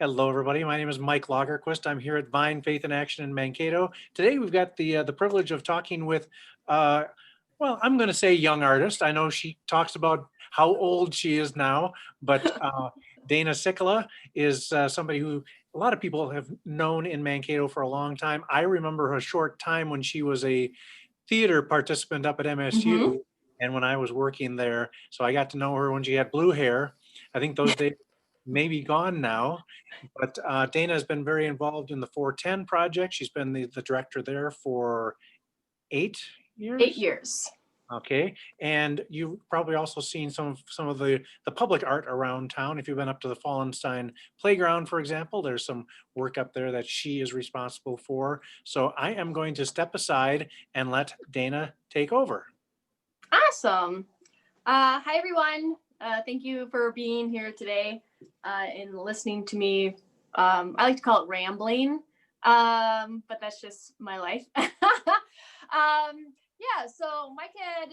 Hello, everybody. My name is Mike Lagerquist. I'm here at Vine Faith in Action in Mankato. Today, we've got the privilege of talking with, well, I'm going to say young artist. I know she talks about how old she is now, but Dana Sikkila is somebody who a lot of people have known in Mankato for a long time. I remember a short time when she was a theater participant up at Mhm. MSU, and when I was working there, so I got to know her when she had blue hair. I think those days may be gone now, but Dana has been very involved in the 410 project. She's been the director there for 8 years. 8 years. Okay, and you've probably also seen some of the public art around town. If you've been up to the Fallenstein Playground, for example, there's some work up there that she is responsible for. So I am going to step aside and let Dana take over. Awesome. Hi, everyone. Thank you for being here today and listening to me. I like to call it rambling, but that's just my life. Yeah, so Mike had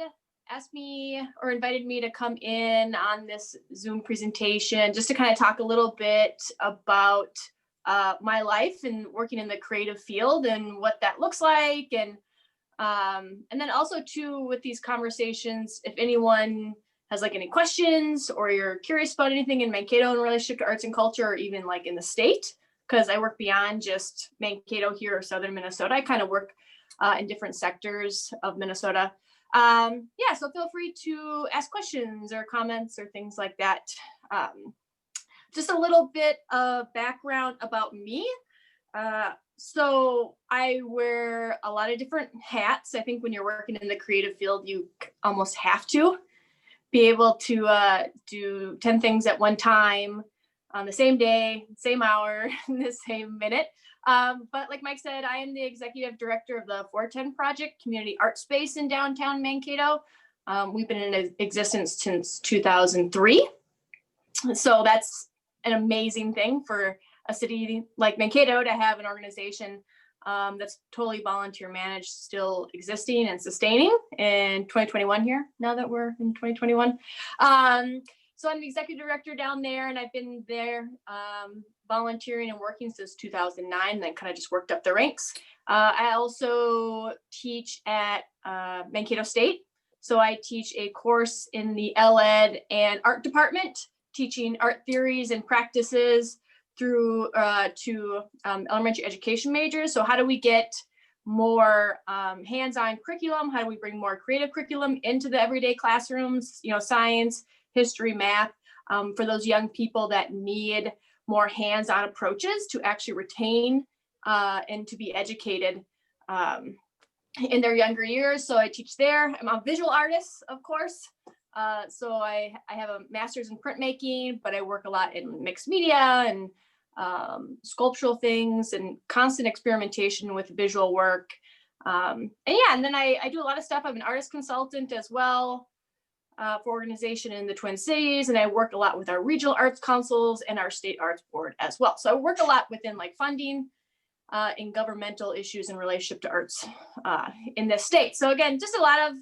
asked me or invited me to come in on this Zoom presentation just to kind of talk a little bit about my life and working in the creative field and what that looks like. And then also too, with these conversations, if anyone has like any questions or you're curious about anything in Mankato in relationship to arts and culture, or even like in the state, because I work beyond just Mankato here or Southern Minnesota. I kind of work in different sectors of Minnesota. Yeah, so feel free to ask questions or comments or things like that. Just a little bit of background about me. So I wear a lot of different hats. I think when you're working in the creative field, you almost have to be able to do 10 things at one time on the same day, same hour, in the same minute. But like Mike said, I am the executive director of the 410 Project Community Art Space in downtown Mankato. We've been in existence since 2003. So that's an amazing thing for a city like Mankato to have an organization that's totally volunteer managed, still existing and sustaining in 2021 here, now that we're in 2021. So I'm the executive director down there, and I've been there volunteering and working since 2009, and then kind of just worked up the ranks. I also teach at Mankato-State. So I teach a course in the LEd and art department, teaching art theories and practices through to elementary education majors. So how do we get more hands-on curriculum? How do we bring more creative curriculum into the everyday classrooms, science, history, math, for those young people that need more hands-on approaches to actually retain and to be educated in their younger years. So I teach there. I'm a visual artist, of course. So I have a master's in printmaking, but I work a lot in mixed media and sculptural things and constant experimentation with visual work. And then I do a lot of stuff. I'm an artist consultant as well for organization in the Twin Cities, and I work a lot with our regional arts councils and our state arts board as well. So I work a lot within like funding and governmental issues in relationship to arts in this state. So again, just a lot of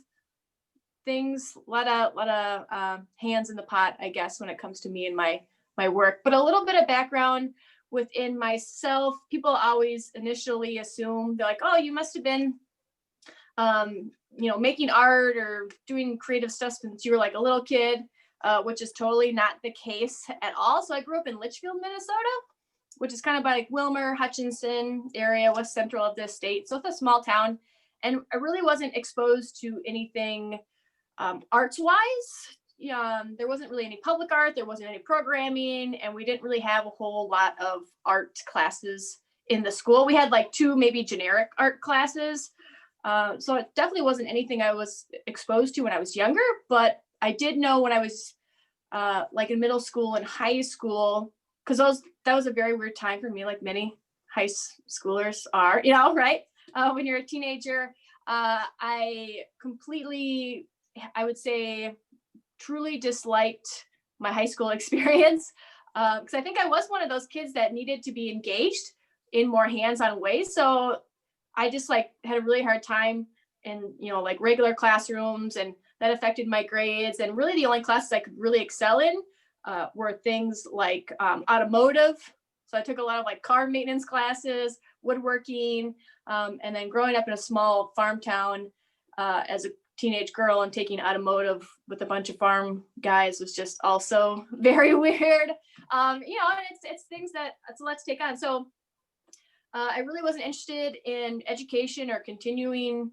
things, a lot of hands in the pot, I guess, when it comes to me and my work. But a little bit of background within myself. People always initially assume, they're like, oh, you must have been making art or doing creative stuff since you were like a little kid, which is totally not the case at all. So I grew up in Litchfield, Minnesota, which is kind of by like Wilmer, Hutchinson area, west central of this state. So it's a small town, and I really wasn't exposed to anything arts wise. There wasn't really any public art, there wasn't any programming, and we didn't really have a whole lot of art classes in the school. We had like 2 maybe generic art classes. So it definitely wasn't anything I was exposed to when I was younger, but I did know when I was like in middle school and high school, because that was a very weird time for me, like many high schoolers are, right? When you're a teenager, I completely, I would say, truly disliked my high school experience, because I think I was one of those kids that needed to be engaged in more hands-on ways. So I just like had a really hard time in like regular classrooms, and that affected my grades. And really the only classes I could really excel in were things like automotive So I took a lot of like car maintenance classes, woodworking, and then growing up in a small farm town as a teenage girl and taking automotive with a bunch of farm guys was just also very weird. And it's things that it's a lot to take on. So I really wasn't interested in education or continuing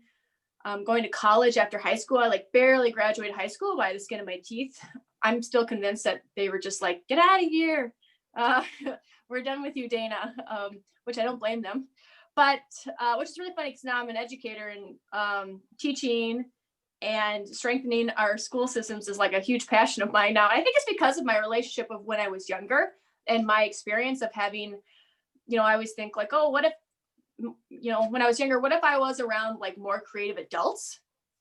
going to college after high school. I like barely graduated high school by the skin of my teeth. I'm still convinced that they were just like, get out of here. We're done with you, Dana, which I don't blame them. But which is really funny because now I'm an educator and teaching and strengthening our school systems is like a huge passion of mine now. I think it's because of my relationship of when I was younger and my experience of having, I always think like, oh, what if, when I was younger, what if I was around like more creative adults,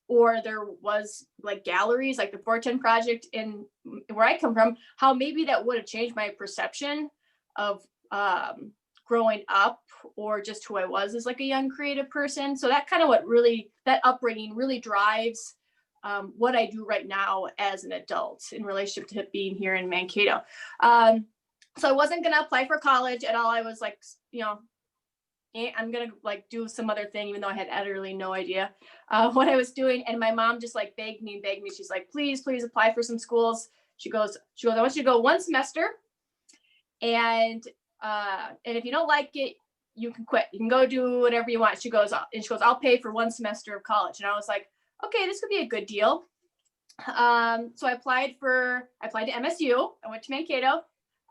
or there was like galleries like the 410 project in where I come from, how maybe that would have changed my perception of growing up or just who I was as like a young creative person. So that kind of that upbringing really drives what I do right now as an adult in relationship to being here in Mankato. So I wasn't going to apply for college at all. I was like, I'm going to like do some other thing, even though I had utterly no idea what I was doing. And my mom just like begged me. She's like, please apply for some schools. She goes, I want you to go one semester. And if you don't like it, you can quit. You can go do whatever you want. She goes, I'll pay for one semester of college. And I was like, okay, this could be a good deal. So I applied to MSU. I went to Mankato.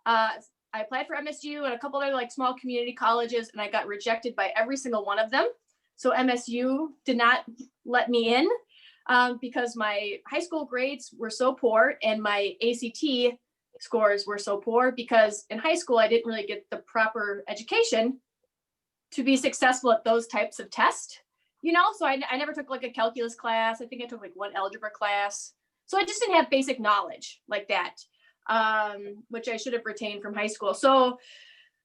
I applied for MSU and a couple other like small community colleges, and I got rejected by every single one of them. So MSU did not let me in because my high school grades were so poor and my ACT scores were so poor, because in high school I didn't really get the proper education to be successful at those types of tests, so I never took like a calculus class. I think I took like one algebra class. So I just didn't have basic knowledge like that, which I should have retained from high school. So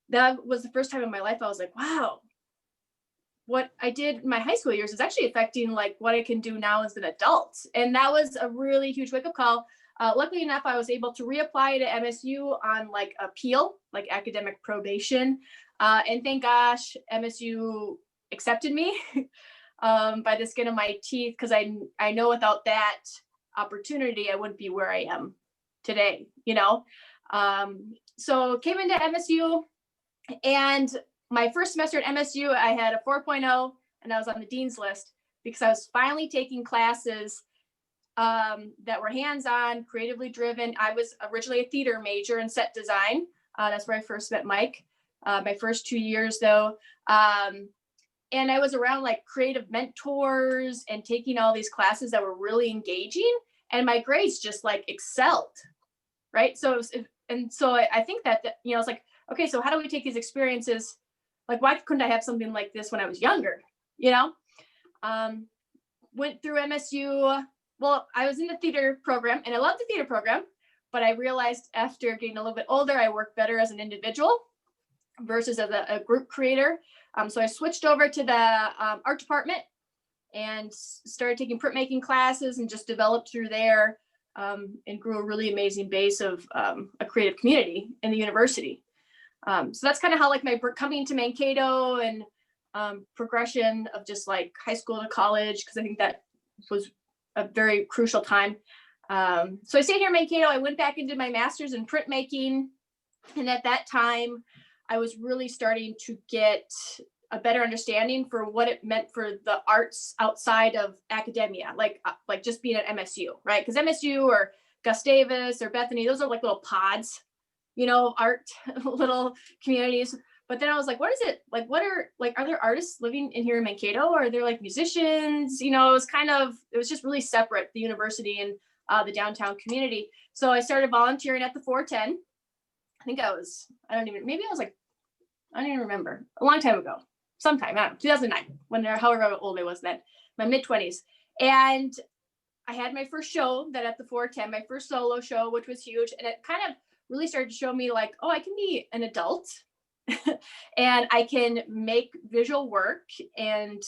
that was the first time in my life I was like, wow, what I did in my high school years is actually affecting like what I can do now as an adult. And that was a really huge wake-up call. Luckily enough, I was able to reapply to MSU on like appeal, like academic probation. And thank gosh, MSU accepted me by the skin of my teeth, because I know without that opportunity, I wouldn't be where I am today, So came into MSU, and my first semester at MSU, I had a 4.0 and I was on the dean's list because I was finally taking classes that were hands-on, creatively driven. I was originally a theater major in set design. That's where I first met Mike. My first 2 years though. And I was around like creative mentors and taking all these classes that were really engaging, and my grades just like excelled. Right. So, I think that, it's like, okay, so how do we take these experiences? Like, why couldn't I have something like this when I was younger? Went through MSU. Well, I was in the theater program and I loved the theater program, but I realized after getting a little bit older, I work better as an individual versus as a group creator. So I switched over to the art department and started taking printmaking classes and just developed through there, and grew a really amazing base of a creative community in the university. So that's kind of how like my coming to Mankato and progression of just like high school to college, because I think that was a very crucial time. So I stayed here in Mankato. I went back and did my master's in printmaking. And at that time, I was really starting to get a better understanding for what it meant for the arts outside of academia, like just being at MSU, right? Because MSU or Gustavus or Bethany, those are like little pods, art little communities. But then I was like, what is it? Like, are there artists living in here in Mankato? Or are there like musicians? It was just really separate, the university and the downtown community. So I started volunteering at the 410. I don't even remember, a long time ago, sometime, I don't know, 2009, however old I was then, my mid 20s. And I had my first show that at the 410, my first solo show, which was huge. And it kind of really started to show me like, oh, I can be an adult and I can make visual work and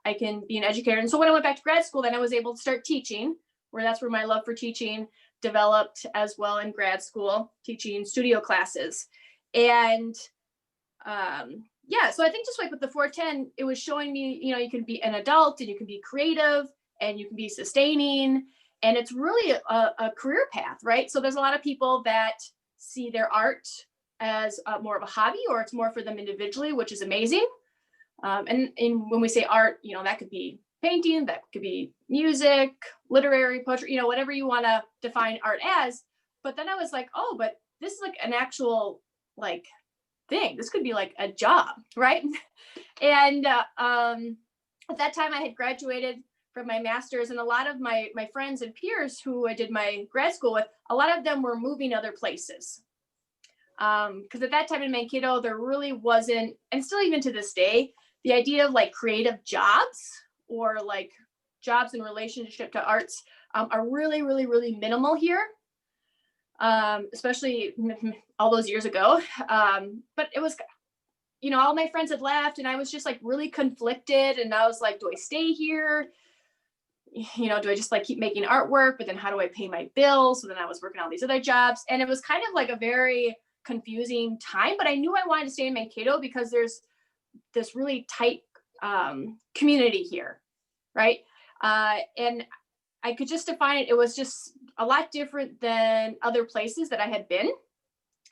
I can be an educator. And so when I went back to grad school, then I was able to start teaching, that's where my love for teaching developed as well in grad school, teaching studio classes. And yeah, so I think just like with the 410, it was showing me, you can be an adult and you can be creative and you can be sustaining. And it's really a career path, right? So there's a lot of people that see their art as more of a hobby, or it's more for them individually, which is amazing. And when we say art, that could be painting, that could be music, literary, poetry, whatever you want to define art as. But then I was like, oh, but this is like an actual like thing. This could be like a job, right? And at that time I had graduated from my master's, and a lot of my friends and peers who I did my grad school with, a lot of them were moving other places. Because at that time in Mankato, there really wasn't, and still even to this day, the idea of like creative jobs or like jobs in relationship to arts are really, really, really minimal here. Especially all those years ago. But it was, all my friends had left and I was just like really conflicted. And I was like, do I stay here? Do I just like keep making artwork, but then how do I pay my bills? So then I was working all these other jobs, and it was kind of like a very confusing time, but I knew I wanted to stay in Mankato because there's this really tight community here, right? And I could just define it. It was just a lot different than other places that I had been.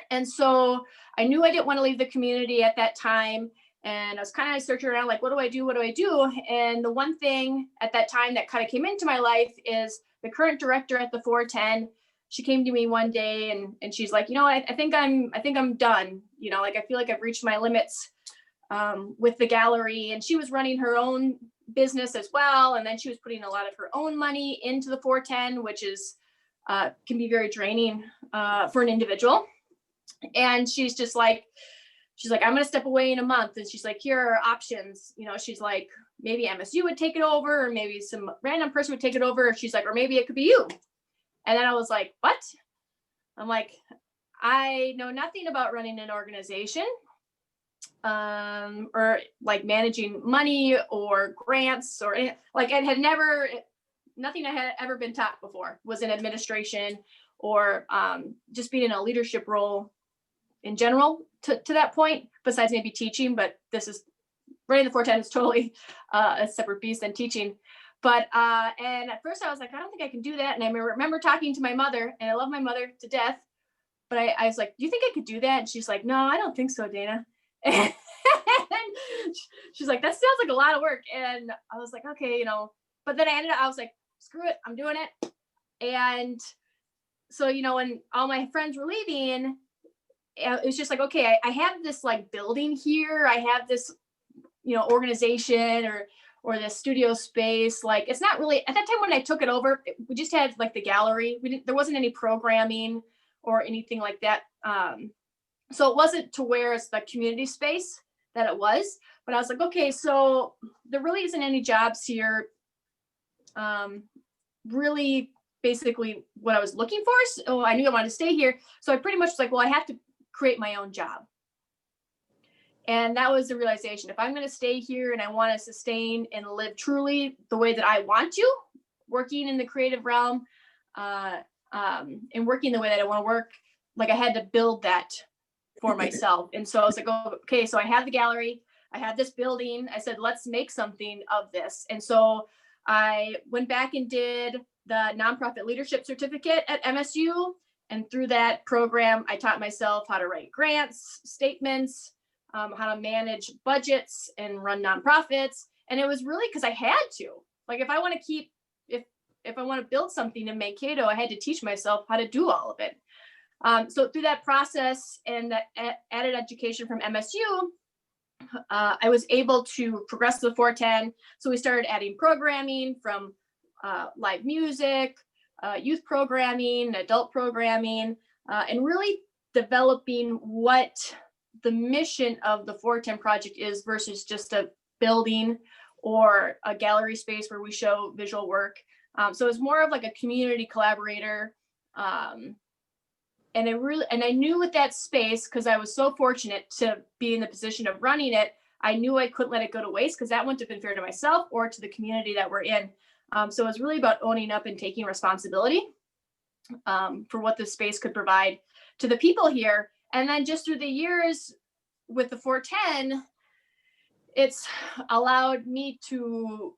And so I knew I didn't want to leave the community at that time. And I was kind of searching around, like, what do I do? What do I do? And the one thing at that time that kind of came into my life is the current director at the 410. She came to me one day and she's like, I think I'm done. Like, I feel like I've reached my limits with the gallery. And she was running her own business as well. And then she was putting a lot of her own money into the 410, which is can be very draining for an individual. And she's like, I'm going to step away in a month. And she's like, here are options. She's like, maybe MSU would take it over, or maybe some random person would take it over. She's like, or maybe it could be you. And then I was like, what? I'm like, I know nothing about running an organization or like managing money or grants or like nothing I had ever been taught before was in administration or just being in a leadership role in general to that point, besides maybe teaching. But this is running the 410 is totally a separate beast than teaching. But and at first I was like, I don't think I can do that. And I remember talking to my mother, and I love my mother to death. But I was like, do you think I could do that? And she's like, no, I don't think so, Dana. And she's like, that sounds like a lot of work. And I was like, okay, but then I was like, screw it, I'm doing it. And so, when all my friends were leaving, it was just like, okay, I have this like building here. I have this, organization or this studio space. Like, it's not really, at that time when I took it over, we just had like the gallery. There wasn't any programming or anything like that. So it wasn't to where it's the community space that it was. But I was like, okay, so there really isn't any jobs here. Really, basically what I was looking for. So I knew I wanted to stay here. So I pretty much was like, well, I have to create my own job. And that was the realization. If I'm going to stay here and I want to sustain and live truly the way that I want to, working in the creative realm, and working the way that I want to work, like I had to build that for myself. And so I was like, oh, okay, so I have the gallery, I have this building. I said, let's make something of this. And so I went back and did the nonprofit leadership certificate at MSU. And through that program, I taught myself how to write grants, statements, how to manage budgets and run nonprofits. And it was really because I had to. Like, if I want to if I want to build something in Mankato, I had to teach myself how to do all of it. So through that process and that added education from MSU, I was able to progress to the 410. So we started adding programming from live music, youth programming, adult programming, and really developing what the mission of the 410 project is versus just a building or a gallery space where we show visual work. So it's more of like a community collaborator. And I knew with that space, because I was so fortunate to be in the position of running it, I knew I couldn't let it go to waste, because that wouldn't have been fair to myself or to the community that we're in. So it's really about owning up and taking responsibility for what this space could provide to the people here. And then just through the years, with the 410, it's allowed me to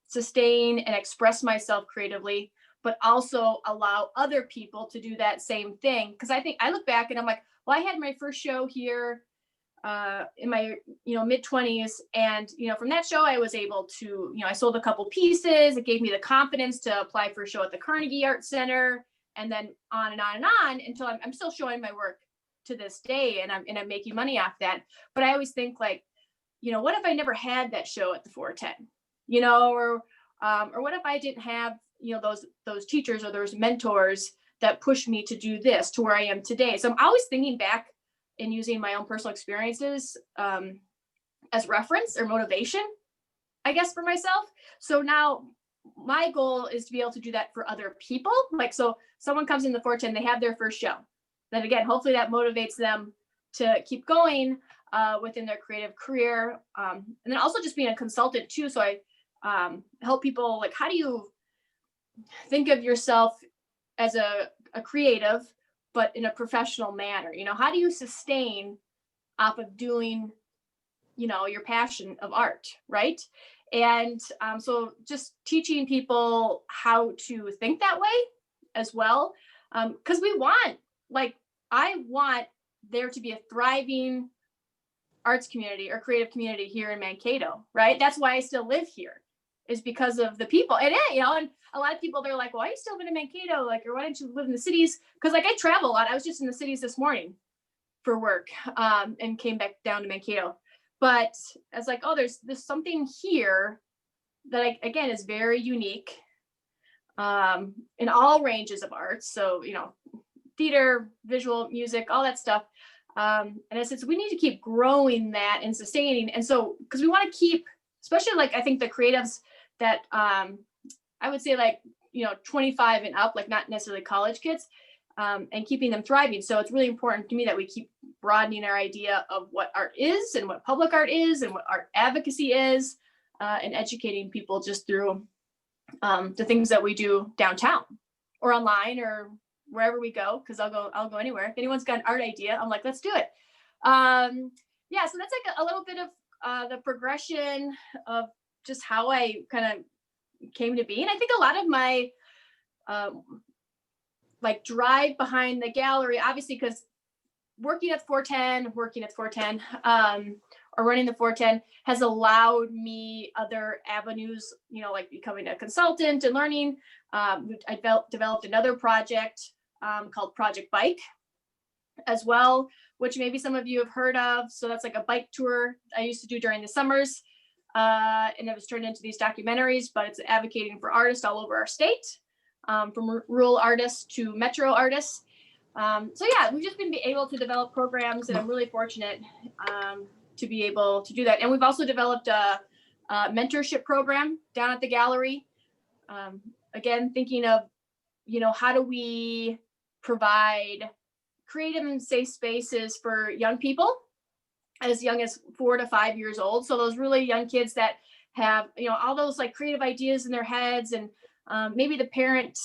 sustain and express myself creatively, but also allow other people to do that same thing. Because I think I look back and I'm like, well, I had my first show here in my mid 20s, and from that show I was able to I sold a couple pieces. It gave me the confidence to apply for a show at the Carnegie Art Center, and then on and on and on until I'm still showing my work to this day, and I'm making money off that. But I always think like, what if I never had that show at the 410, or what if I didn't have those teachers or those mentors that pushed me to do this to where I am today. So I'm always thinking back and using my own personal experiences as reference or motivation, I guess, for myself. So now my goal is to be able to do that for other people. Like, so someone comes in the 410, they have their first show. Then again, hopefully that motivates them to keep going within their creative career. And then also just being a consultant too. So I help people, like, how do you think of yourself as a creative, but in a professional manner? How do you sustain off of doing, your passion of art, right? And so just teaching people how to think that way as well. Because I want there to be a thriving arts community or creative community here in Mankato, right? That's why I still live here, is because of the people. And and a lot of people, they're like, well, why are you still living in Mankato? Like, or why don't you live in the cities? Because I travel a lot. I was just in the cities this morning for work and came back down to Mankato. But I was like, oh, there's something here that again is very unique in all ranges of arts. So, theater, visual, music, all that stuff. And I said, so we need to keep growing that and sustaining. And so, because we want to keep, especially like, I think the creatives that I would say 25 and up, like not necessarily college kids, and keeping them thriving. So it's really important to me that we keep broadening our idea of what art is and what public art is and what art advocacy is, and educating people just through the things that we do downtown or online or wherever we go. Cause I'll go anywhere. If anyone's got an art idea, I'm like, let's do it. Yeah. So that's like a little bit of the progression of just how I kind of came to be. And I think a lot of my drive behind the gallery, obviously, because working at 410 or running the 410 has allowed me other avenues, like becoming a consultant and learning. I developed another project called Project Bike as well, which maybe some of you have heard of. So that's like a bike tour I used to do during the summers. And it was turned into these documentaries, but it's advocating for artists all over our state, from rural artists to metro artists. So yeah, we've just been able to develop programs, and I'm really fortunate to be able to do that. And we've also developed a mentorship program down at the gallery. Again, thinking of, how do we provide creative and safe spaces for young people as young as 4 to 5 years old. So those really young kids that have, all those like creative ideas in their heads, and maybe the parent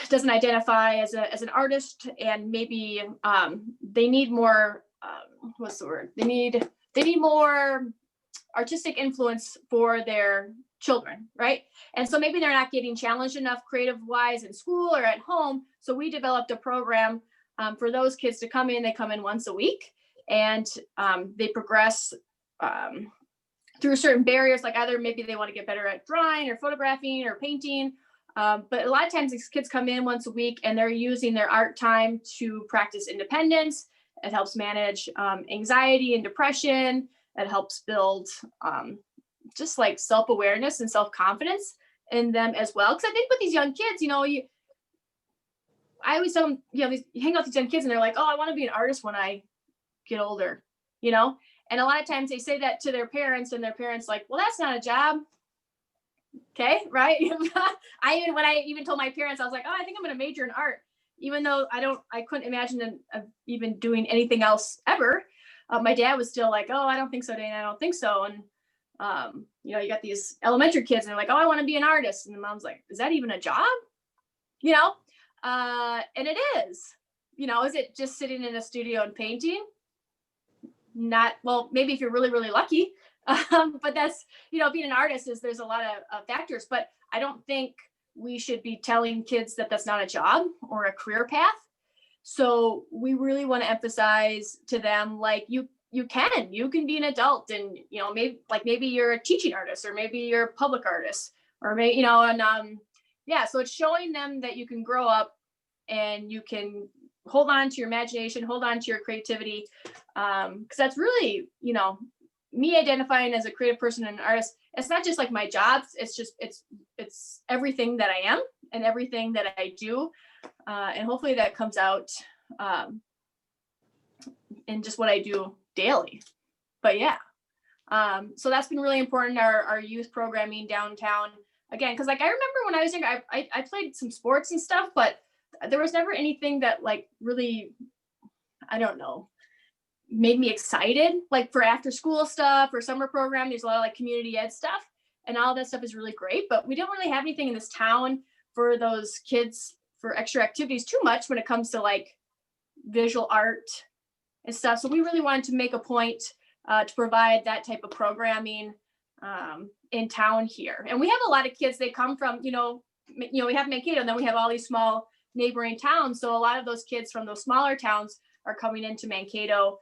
doesn't identify as an artist, and maybe they need more, what's the word? They need more artistic influence for their children, right? And so maybe they're not getting challenged enough creative wise in school or at home. So we developed a program for those kids to come in. They come in once a week, and they progress through certain barriers, like either maybe they want to get better at drawing or photographing or painting. But a lot of times these kids come in once a week and they're using their art time to practice independence. It helps manage anxiety and depression. It helps build just like self-awareness and self-confidence in them as well. Because I think with these young kids, I always tell them, you hang out with these young kids and they're like, oh, I want to be an artist when I get older, And a lot of times they say that to their parents, and their parents like, well, that's not a job. Okay, right? When I even told my parents, I was like, oh, I think I'm going to major in art, even though I couldn't imagine even doing anything else ever. My dad was still like, oh, I don't think so, Dana, I don't think so. And, you got these elementary kids and they're like, oh, I want to be an artist. And the mom's like, is that even a job? And it is, is it just sitting in a studio and painting? not, well, maybe if you're really, really lucky, but that's, being an artist is, there's a lot of factors, but I don't think we should be telling kids that that's not a job or a career path. So we really want to emphasize to them, like, you can be an adult, and maybe you're a teaching artist, or maybe you're a public artist, or maybe so it's showing them that you can grow up and you can hold on to your imagination, hold on to your creativity, because that's really, me identifying as a creative person and an artist. It's not just like my jobs, it's everything that I am and everything that I do, and hopefully that comes out in just what I do daily. But yeah, so that's been really important, our youth programming downtown, again, because like I remember when I was younger, I played some sports and stuff, but there was never anything that like really, I don't know, made me excited, like for after school stuff or summer program. There's a lot of like community ed stuff, and all that stuff is really great, but we don't really have anything in this town for those kids for extra activities too much when it comes to like visual art and stuff. So we really wanted to make a point to provide that type of programming in town here. And we have a lot of kids, they come from, we have Mankato, and then we have all these small neighboring towns. So a lot of those kids from those smaller towns are coming into Mankato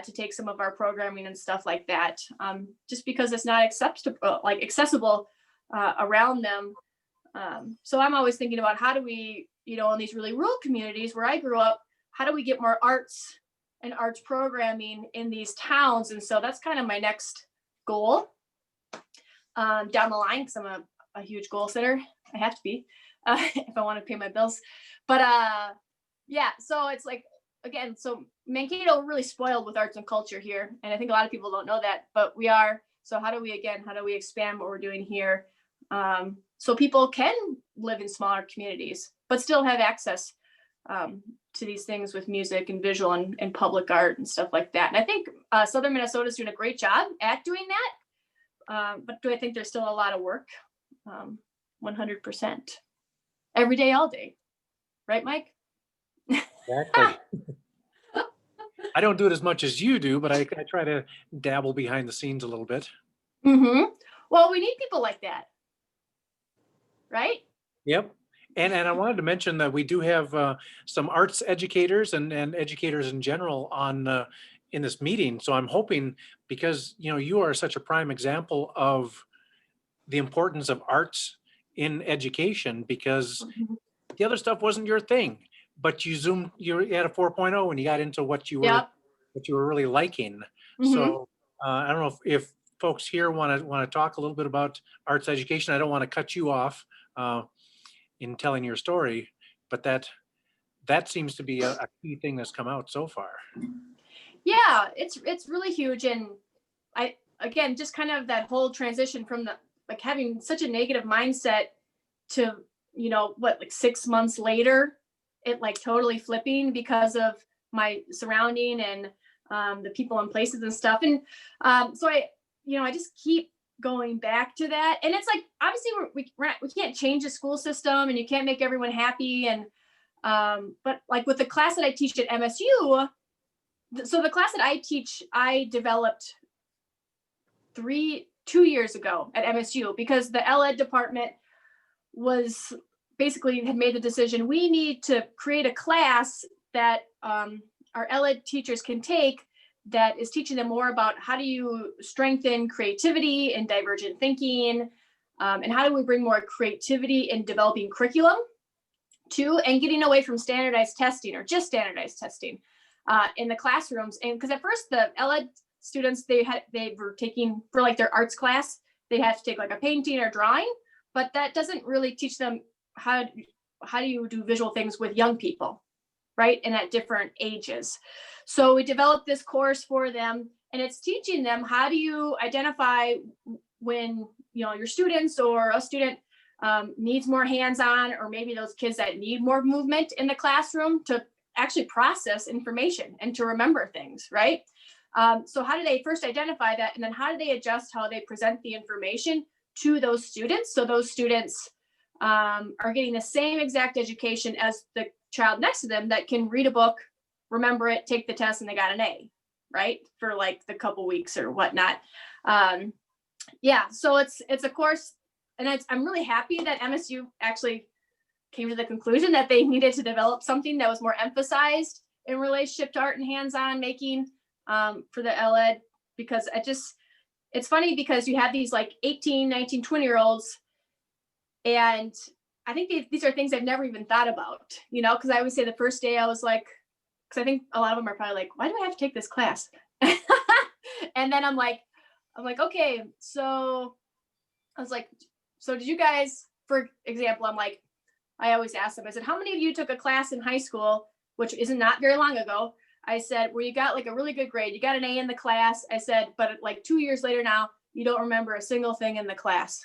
to take some of our programming and stuff like that, just because it's not accessible around them. So I'm always thinking about how do we, in these really rural communities where I grew up, how do we get more arts and arts programming in these towns? And so that's kind of my next goal down the line, because I'm a huge goal setter. I have to be if I want to pay my bills. But yeah, so it's like, again, so Mankato really spoiled with arts and culture here. And I think a lot of people don't know that, but we are. So how do we expand what we're doing here so people can live in smaller communities, but still have access to these things with music and visual and public art and stuff like that. And I think Southern Minnesota is doing a great job at doing that. But do I think there's still a lot of work? 100%. Every day, all day. Right, Mike? Exactly. I don't do it as much as you do, but I try to dabble behind the scenes a little bit. Mm-hmm. Well, we need people like that. Right? Yep. And I wanted to mention that we do have some arts educators and educators in general on in this meeting. So I'm hoping, because you are such a prime example of the importance of arts in education, because the other stuff wasn't your thing, but you had a 4.0 and you got into what you were really liking. Mm-hmm. So I don't know if folks here want to talk a little bit about arts education. I don't want to cut you off in telling your story, but that seems to be a key thing that's come out so far. Yeah, it's really huge. And again, just kind of that whole transition from the like having such a negative mindset to, 6 months later, it like totally flipping because of my surrounding and the people and places and stuff. And so I just keep going back to that. And it's like, obviously we can't change the school system and you can't make everyone happy. And but like with the class that I teach at MSU, so the class that I teach, I developed 2 years ago at MSU, because the LED department was basically had made the decision, we need to create a class that our LED teachers can take that is teaching them more about how do you strengthen creativity and divergent thinking, and how do we bring more creativity in developing curriculum too, and getting away from standardized testing or just standardized testing in the classrooms. And because at first the LED students, they were taking, for like their arts class, they had to take like a painting or drawing, but that doesn't really teach them how do you do visual things with young people, right? And at different ages. So we developed this course for them, and it's teaching them how do you identify when your students or a student needs more hands-on, or maybe those kids that need more movement in the classroom to actually process information and to remember things, right? So how do they first identify that, and then how do they adjust how they present the information to those students, so those students are getting the same exact education as the child next to them that can read a book, remember it, take the test, and they got an A, right? For like the couple weeks or whatnot. Yeah, so it's a course, and I'm really happy that MSU actually came to the conclusion that they needed to develop something that was more emphasized in relationship to art and hands-on making for the LED, because it's funny because you have these like 18, 19, 20-year-olds, and I think these are things I've never even thought about, you know, because I always say the first day I was like, because I think a lot of them are probably like, why do I have to take this class? And then I'm like, okay, so I was like, so did you guys, for example, I always ask them, I said, how many of you took a class in high school, which isn't not very long ago? I said, where you got like a really good grade, you got an A in the class. I said, but like 2 years later now, you don't remember a single thing in the class.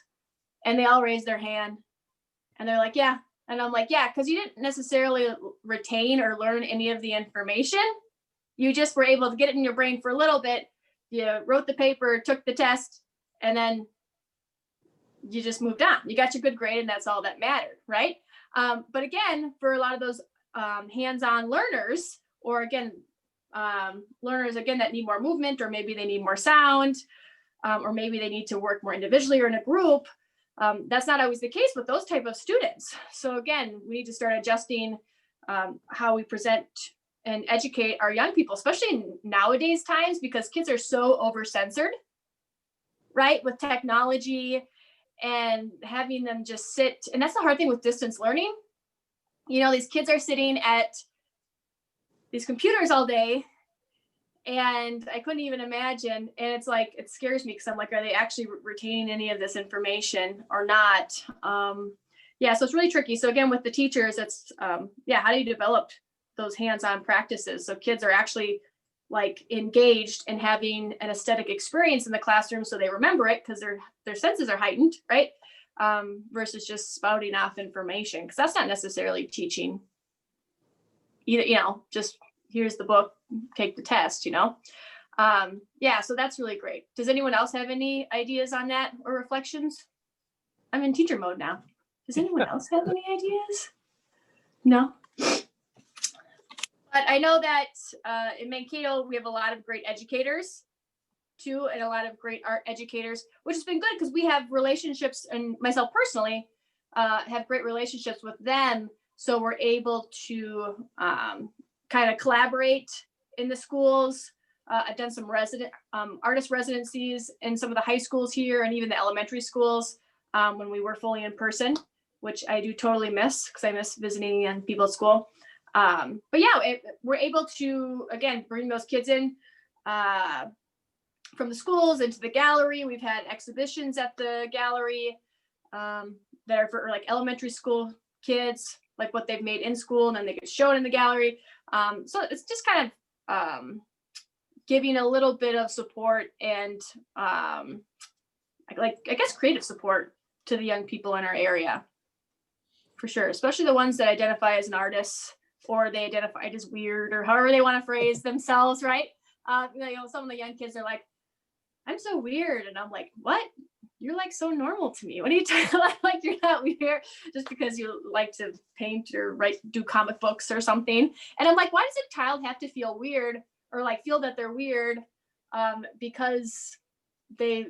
And they all raised their hand and they're like, yeah. And I'm like, yeah, because you didn't necessarily retain or learn any of the information. You just were able to get it in your brain for a little bit. You wrote the paper, took the test, and then you just moved on. You got your good grade, and that's all that mattered, right? But again, for a lot of those hands-on learners, or again, learners again that need more movement, or maybe they need more sound, or maybe they need to work more individually or in a group. That's not always the case with those type of students. So again, we need to start adjusting how we present and educate our young people, especially in nowadays times, because kids are so over-censored, right? With technology and having them just sit. And that's the hard thing with distance learning. You know, these kids are sitting at these computers all day, and I couldn't even imagine. And it's like, it scares me because I'm like, are they actually retaining any of this information or not? Yeah, so it's really tricky. So again, with the teachers, it's, yeah, how do you develop those hands-on practices so kids are actually like engaged and having an aesthetic experience in the classroom so they remember it because their senses are heightened, right? Versus just spouting off information, because that's not necessarily teaching either, you know, just here's the book, take the test, you know? Yeah, so that's really great. Does anyone else have any ideas on that or reflections? I'm in teacher mode now. Does anyone else have any ideas? No? But I know that in Mankato, we have a lot of great educators too, and a lot of great art educators, which has been good because we have relationships, and myself personally have great relationships with them. So we're able to kind of collaborate in the schools. I've done some artist residencies in some of the high schools here and even the elementary schools when we were fully in person, which I do totally miss because I miss visiting and people at school. But yeah, we're able to, again, bring those kids in from the schools into the gallery. We've had exhibitions at the gallery that are for like elementary school kids, like what they've made in school, and then they get shown in the gallery. So it's just kind of giving a little bit of support and I guess creative support to the young people in our area, for sure, especially the ones that identify as an artist or they identified as weird or however they want to phrase themselves, right? You know, some of the young kids are like, I'm so weird. And I'm like, what? You're like so normal to me. What are you talking about? Like, you're not weird just because you like to paint or do comic books or something. And I'm like, why does a child have to feel weird or like feel that they're weird because they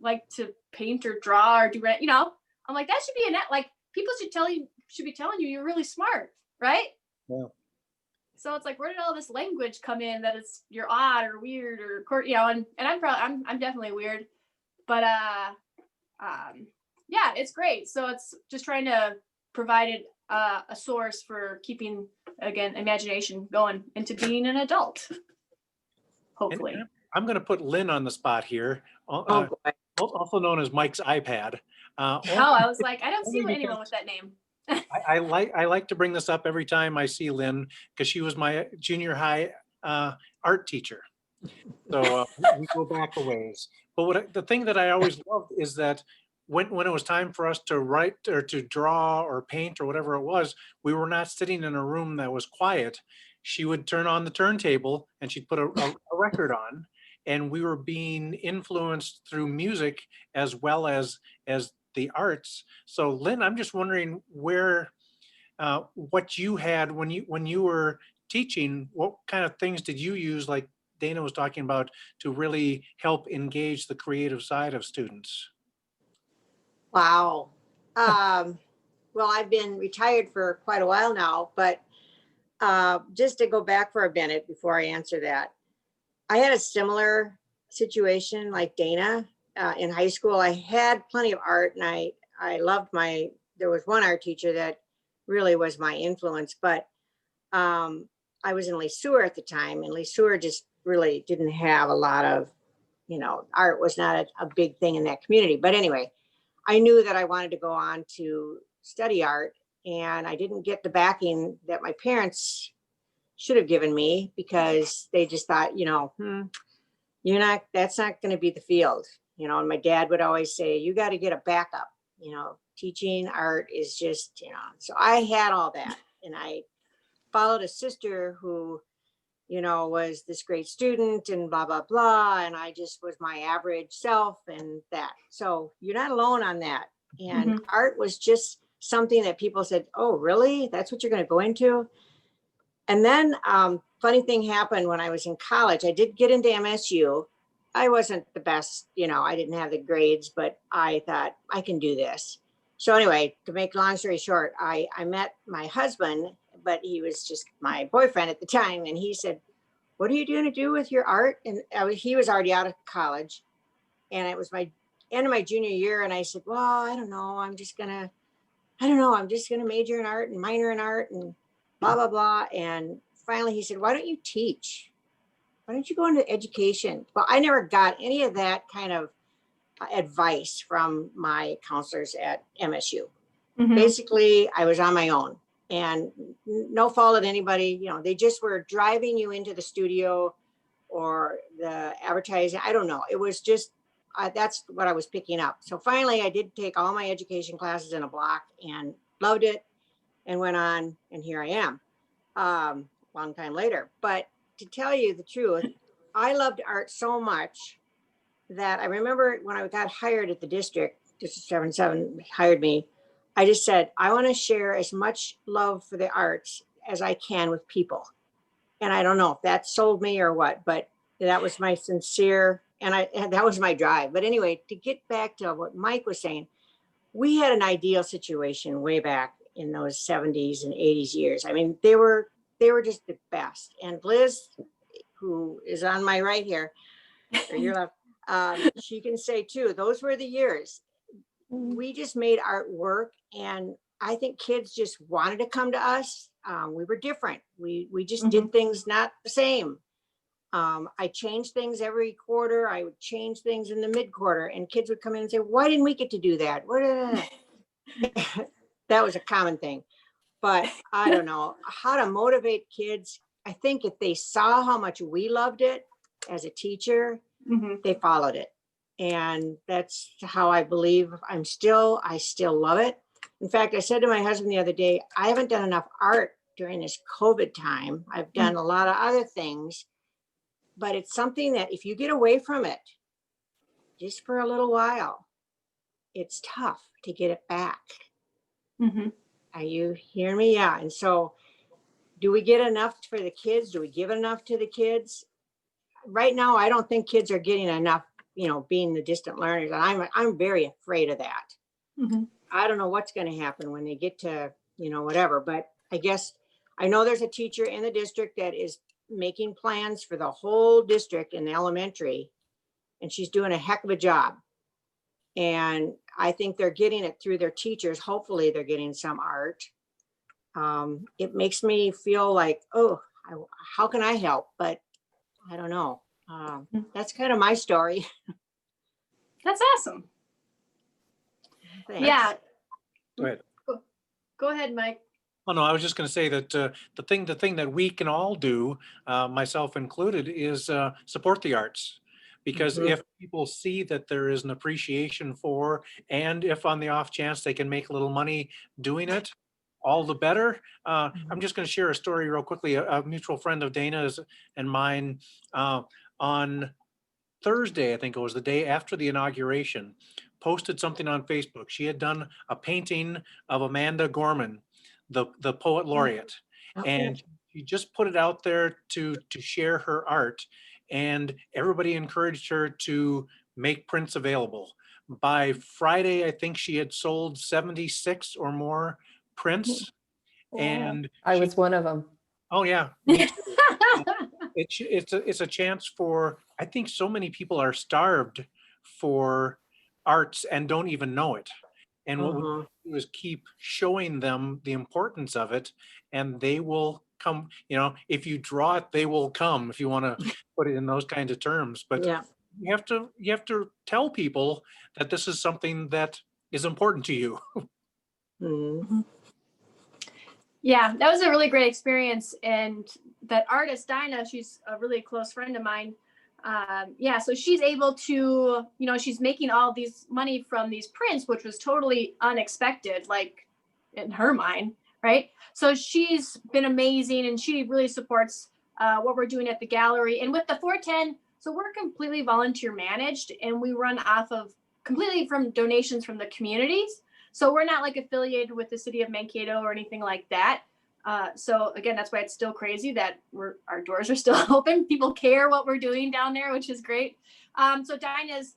like to paint or draw or do, you know? I'm like, that should be like people should be telling you you're really smart, right? Yeah. So it's like, where did all this language come in that you're odd or weird or, you know, and I'm definitely weird, but yeah, it's great. So it's just trying to provide a source for keeping, again, imagination going into being an adult, hopefully. And I'm going to put Lynn on the spot here, also known as Mike's iPad. I was like, I don't see anyone with that name. I like to bring this up every time I see Lynn because she was my junior high art teacher. So we go back a ways. But the thing that I always loved is that when it was time for us to write or to draw or paint or whatever it was, we were not sitting in a room that was quiet. She would turn on the turntable and she'd put a record on, and we were being influenced through music as well as the arts. So Lynn, I'm just wondering where what you had when you were teaching. What kind of things did you use, like Dana was talking about to really help engage the creative side of students? Wow. Well, I've been retired for quite a while now, but just to go back for a minute before I answer that, I had a similar situation like Dana in high school. I had plenty of art, and I loved there was one art teacher that really was my influence, but I was in Lesueur at the time, and Lesueur just really didn't have a lot of, art was not a big thing in that community. But anyway, I knew that I wanted to go on to study art, and I didn't get the backing that my parents should have given me, because they just thought, that's not going to be the field, and my dad would always say, you got to get a backup, teaching art is just, so I had all that, and I followed a sister who, was this great student and blah, blah, blah. And I just was my average self and that. So you're not alone on that. And art was just something that people said, oh, really? That's what you're going to go into? And then funny thing happened when I was in college. I did get into MSU. I wasn't the best, I didn't have the grades, but I thought I can do this. So anyway, to make a long story short, I met my husband, but he was just my boyfriend at the time. And he said, what are you going to do with your art? And he was already out of college. And it was my end of my junior year. And I said, well, I don't know. I'm just going to major in art and minor in art and blah, blah, blah. And finally he said, why don't you teach? Why don't you go into education? Well, I never got any of that kind of advice from my counselors at MSU. Basically, I was on my own, and no fault of anybody. They just were driving you into the studio or the advertising. I don't know. It was just, that's what I was picking up. So finally, I did take all my education classes in a block and loved it and went on. And here I am, long time later. But to tell you the truth, I loved art so much that I remember when I got hired at the District 77 hired me, I just said, I want to share as much love for the arts as I can with people. And I don't know if that sold me or what, but that was my sincere, and that was my drive. But anyway, to get back to what Mike was saying, we had an ideal situation way back in those 70s and 80s years. I mean, they were just the best. And Liz, who is on my right here, or your left, she can say too, those were the years. We just made art work, and I think kids just wanted to come to us. We were different. We just did things not the same. I changed things every quarter. I would change things in the mid-quarter, and kids would come in and say, why didn't we get to do that? That was a common thing. But I don't know how to motivate kids. I think if they saw how much we loved it as a teacher, they followed it. And that's how I believe I still love it. In fact, I said to my husband the other day, I haven't done enough art during this COVID time. I've done a lot of other things, but it's something that if you get away from it just for a little while, it's tough to get it back. Are you hearing me? Yeah. And so do we get enough for the kids? Do we give enough to the kids? Right now, I don't think kids are getting enough, being the distant learners. And I'm very afraid of that. I don't know what's going to happen when they get to, whatever. But I guess I know there's a teacher in the district that is making plans for the whole district in the elementary. And she's doing a heck of a job. And I think they're getting it through their teachers. Hopefully they're getting some art. It makes me feel like, how can I help? But I don't know. That's kind of my story. That's awesome. Thanks. Yeah. Go ahead. Go ahead, Mike. Oh, no, I was just going to say that the thing that we can all do, myself included, is support the arts. Because if people see that there is an appreciation for, and if on the off chance they can make a little money doing it, all the better. I'm just going to share a story real quickly. A mutual friend of Dana's and mine, on Thursday, I think it was the day after the inauguration, posted something on Facebook. She had done a painting of Amanda Gorman, the poet laureate, and she just put it out there to share her art. and everybody encouraged her to make prints available. By Friday, I think she had sold 76 or more prints. And I she, was one of them. oh yeah, me too. It's a chance for, I think so many people are starved for arts and don't even know it. And what we Mhm. do is keep showing them the importance of it, and they will come. If you draw it, they will come, if you want to put it in those kinds of terms. But Yeah. you have to tell people that this is something that is important to you. Mhm. Yeah, that was a really great experience. And that artist, Dinah, she's a really close friend of mine. Yeah, so she's able to, she's making all these money from these prints, which was totally unexpected, like in her mind, right? So she's been amazing, and she really supports what we're doing at the gallery. And with the 410, so we're completely volunteer managed, and we run off of completely from donations from the communities. So we're not like affiliated with the city of Mankato or anything like that. So again, that's why it's still crazy that our doors are still open. People care what we're doing down there, which is great. So Dinah's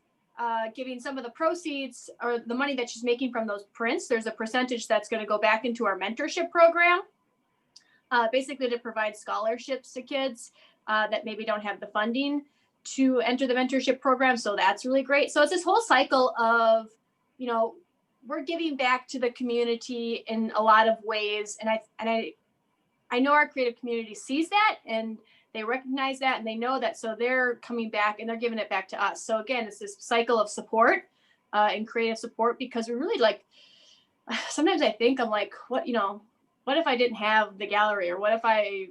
giving some of the proceeds or the money that she's making from those prints. There's a percentage that's going to go back into our mentorship program, basically to provide scholarships to kids that maybe don't have the funding to enter the mentorship program. So that's really great. So it's this whole cycle of, we're giving back to the community in a lot of ways. And I know our creative community sees that, and they recognize that, and they know that. So they're coming back and they're giving it back to us. So again, it's this cycle of support and creative support, because we really sometimes I think I'm like, what if I didn't have the gallery, or what if I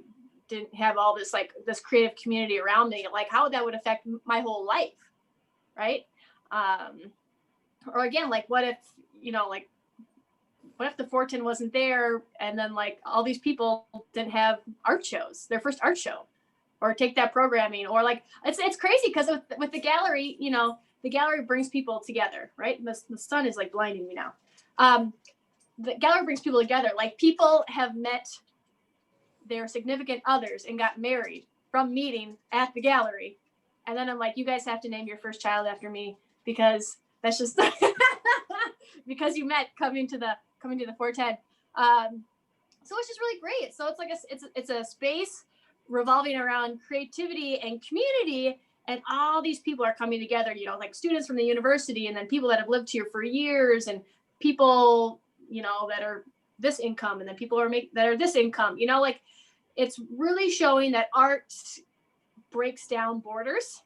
didn't have all this, this creative community around me? Like how that would affect my whole life. Right. Or again, what if, what if the 410 wasn't there, and then all these people didn't have art shows, their first art show, or take that programming, or it's crazy because with the gallery, the gallery brings people together, right? The sun is blinding me now. The gallery brings people together. People have met their significant others and got married from meeting at the gallery. And then I'm like, you guys have to name your first child after me, because that's just because you met coming to the 410. So it's just really great. So it's a space revolving around creativity and community, and all these people are coming together, students from the university, and then people that have lived here for years, and people, that are this income, and then people that are this income, it's really showing that art breaks down borders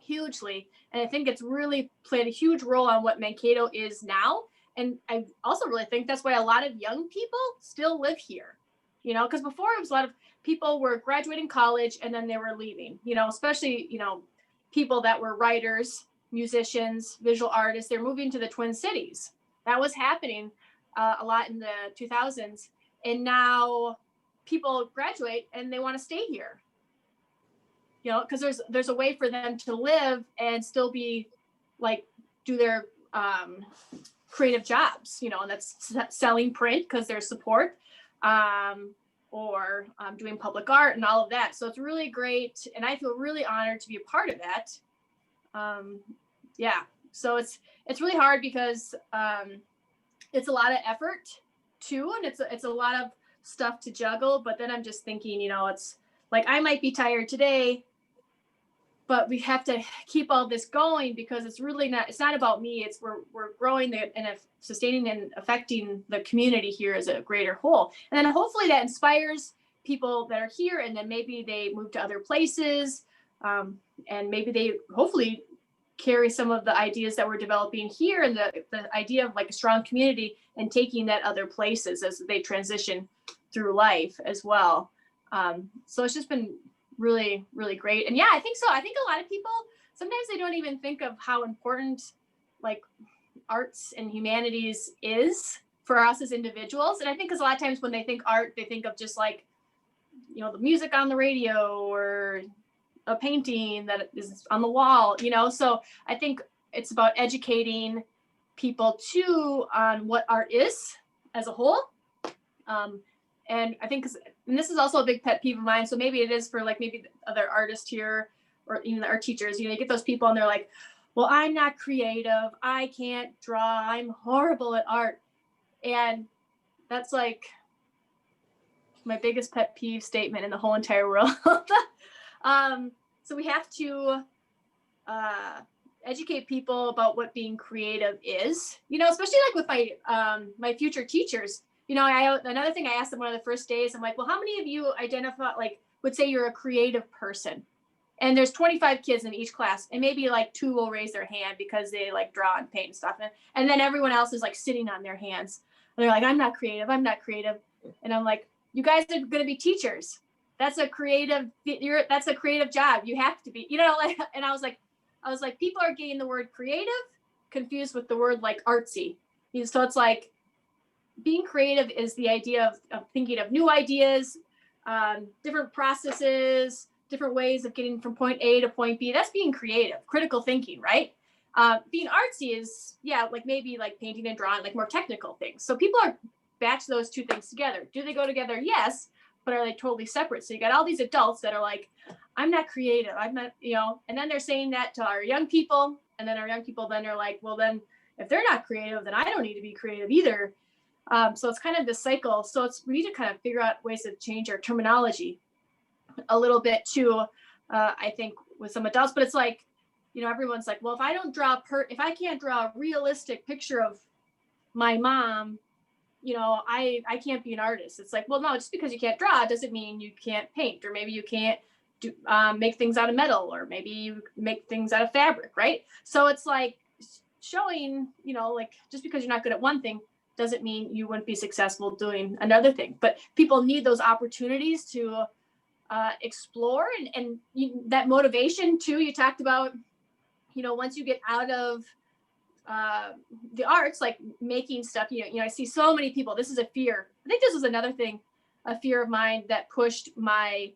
hugely. And I think it's really played a huge role on what Mankato is now. And I also really think that's why a lot of young people still live here, because before it was a lot of people were graduating college and then they were leaving, especially, people that were writers, musicians, visual artists, they're moving to the Twin Cities. That was happening a lot in the 2000s. And now people graduate and they want to stay here, because there's a way for them to live and still be do their creative jobs, and that's selling print because there's support, or doing public art and all of that. So it's really great, and I feel really honored to be a part of that. Yeah, so it's really hard because it's a lot of effort too, and it's a lot of stuff to juggle. But then I'm just thinking, it's I might be tired today, but we have to keep all this going, because it's not about me. It's we're growing and sustaining and affecting the community here as a greater whole. And then hopefully that inspires people that are here, and then maybe they move to other places, and maybe they hopefully carry some of the ideas that we're developing here, and the idea of a strong community, and taking that other places as they transition through life as well. So it's just been really, really great. And yeah, I think so. I think a lot of people, sometimes they don't even think of how important arts and humanities is for us as individuals. And I think because a lot of times when they think art, they think of just the music on the radio, or a painting that is on the wall, so I think it's about educating people too on what art is as a whole. And I think, and this is also a big pet peeve of mine, so maybe it is for maybe other artists here or even our teachers, you get those people and they're like, well, I'm not creative. I can't draw. I'm horrible at art. And that's like my biggest pet peeve statement in the whole entire world. So we have to educate people about what being creative is, especially like with my future teachers. Another thing I asked them one of the first days, I'm like, well, how many of you identify, would say you're a creative person? And there's 25 kids in each class, and maybe like 2 will raise their hand because they like draw and paint and stuff. And then everyone else is like sitting on their hands. And they're like, I'm not creative. And I'm like, you guys are going to be teachers. That's a creative job. You have to be, and I was like, people are getting the word creative confused with the word like artsy. So it's like being creative is the idea of thinking of new ideas, different processes, different ways of getting from point A to point B. That's being creative, critical thinking, right? Being artsy is, like maybe like painting and drawing, like more technical things. So people are batch those two things together. Do they go together? Yes, but are they totally separate? So you got all these adults that are like, I'm not creative. I'm not, and then they're saying that to our young people. And then our young people then are like, well, then if they're not creative, then I don't need to be creative either. So it's kind of this cycle. So we need to kind of figure out ways to change our terminology a little bit too, I think with some adults, but it's like, everyone's like, well, if I can't draw a realistic picture of my mom, I can't be an artist. It's like, well, no, just because you can't draw doesn't mean you can't paint, or maybe you can't do make things out of metal, or maybe you make things out of fabric, right? So it's like showing, like just because you're not good at one thing doesn't mean you wouldn't be successful doing another thing. But people need those opportunities to explore and that motivation too. You talked about, once you get out of the arts, like making stuff, I see so many people, this is a fear. I think this was another thing, a fear of mine that pushed my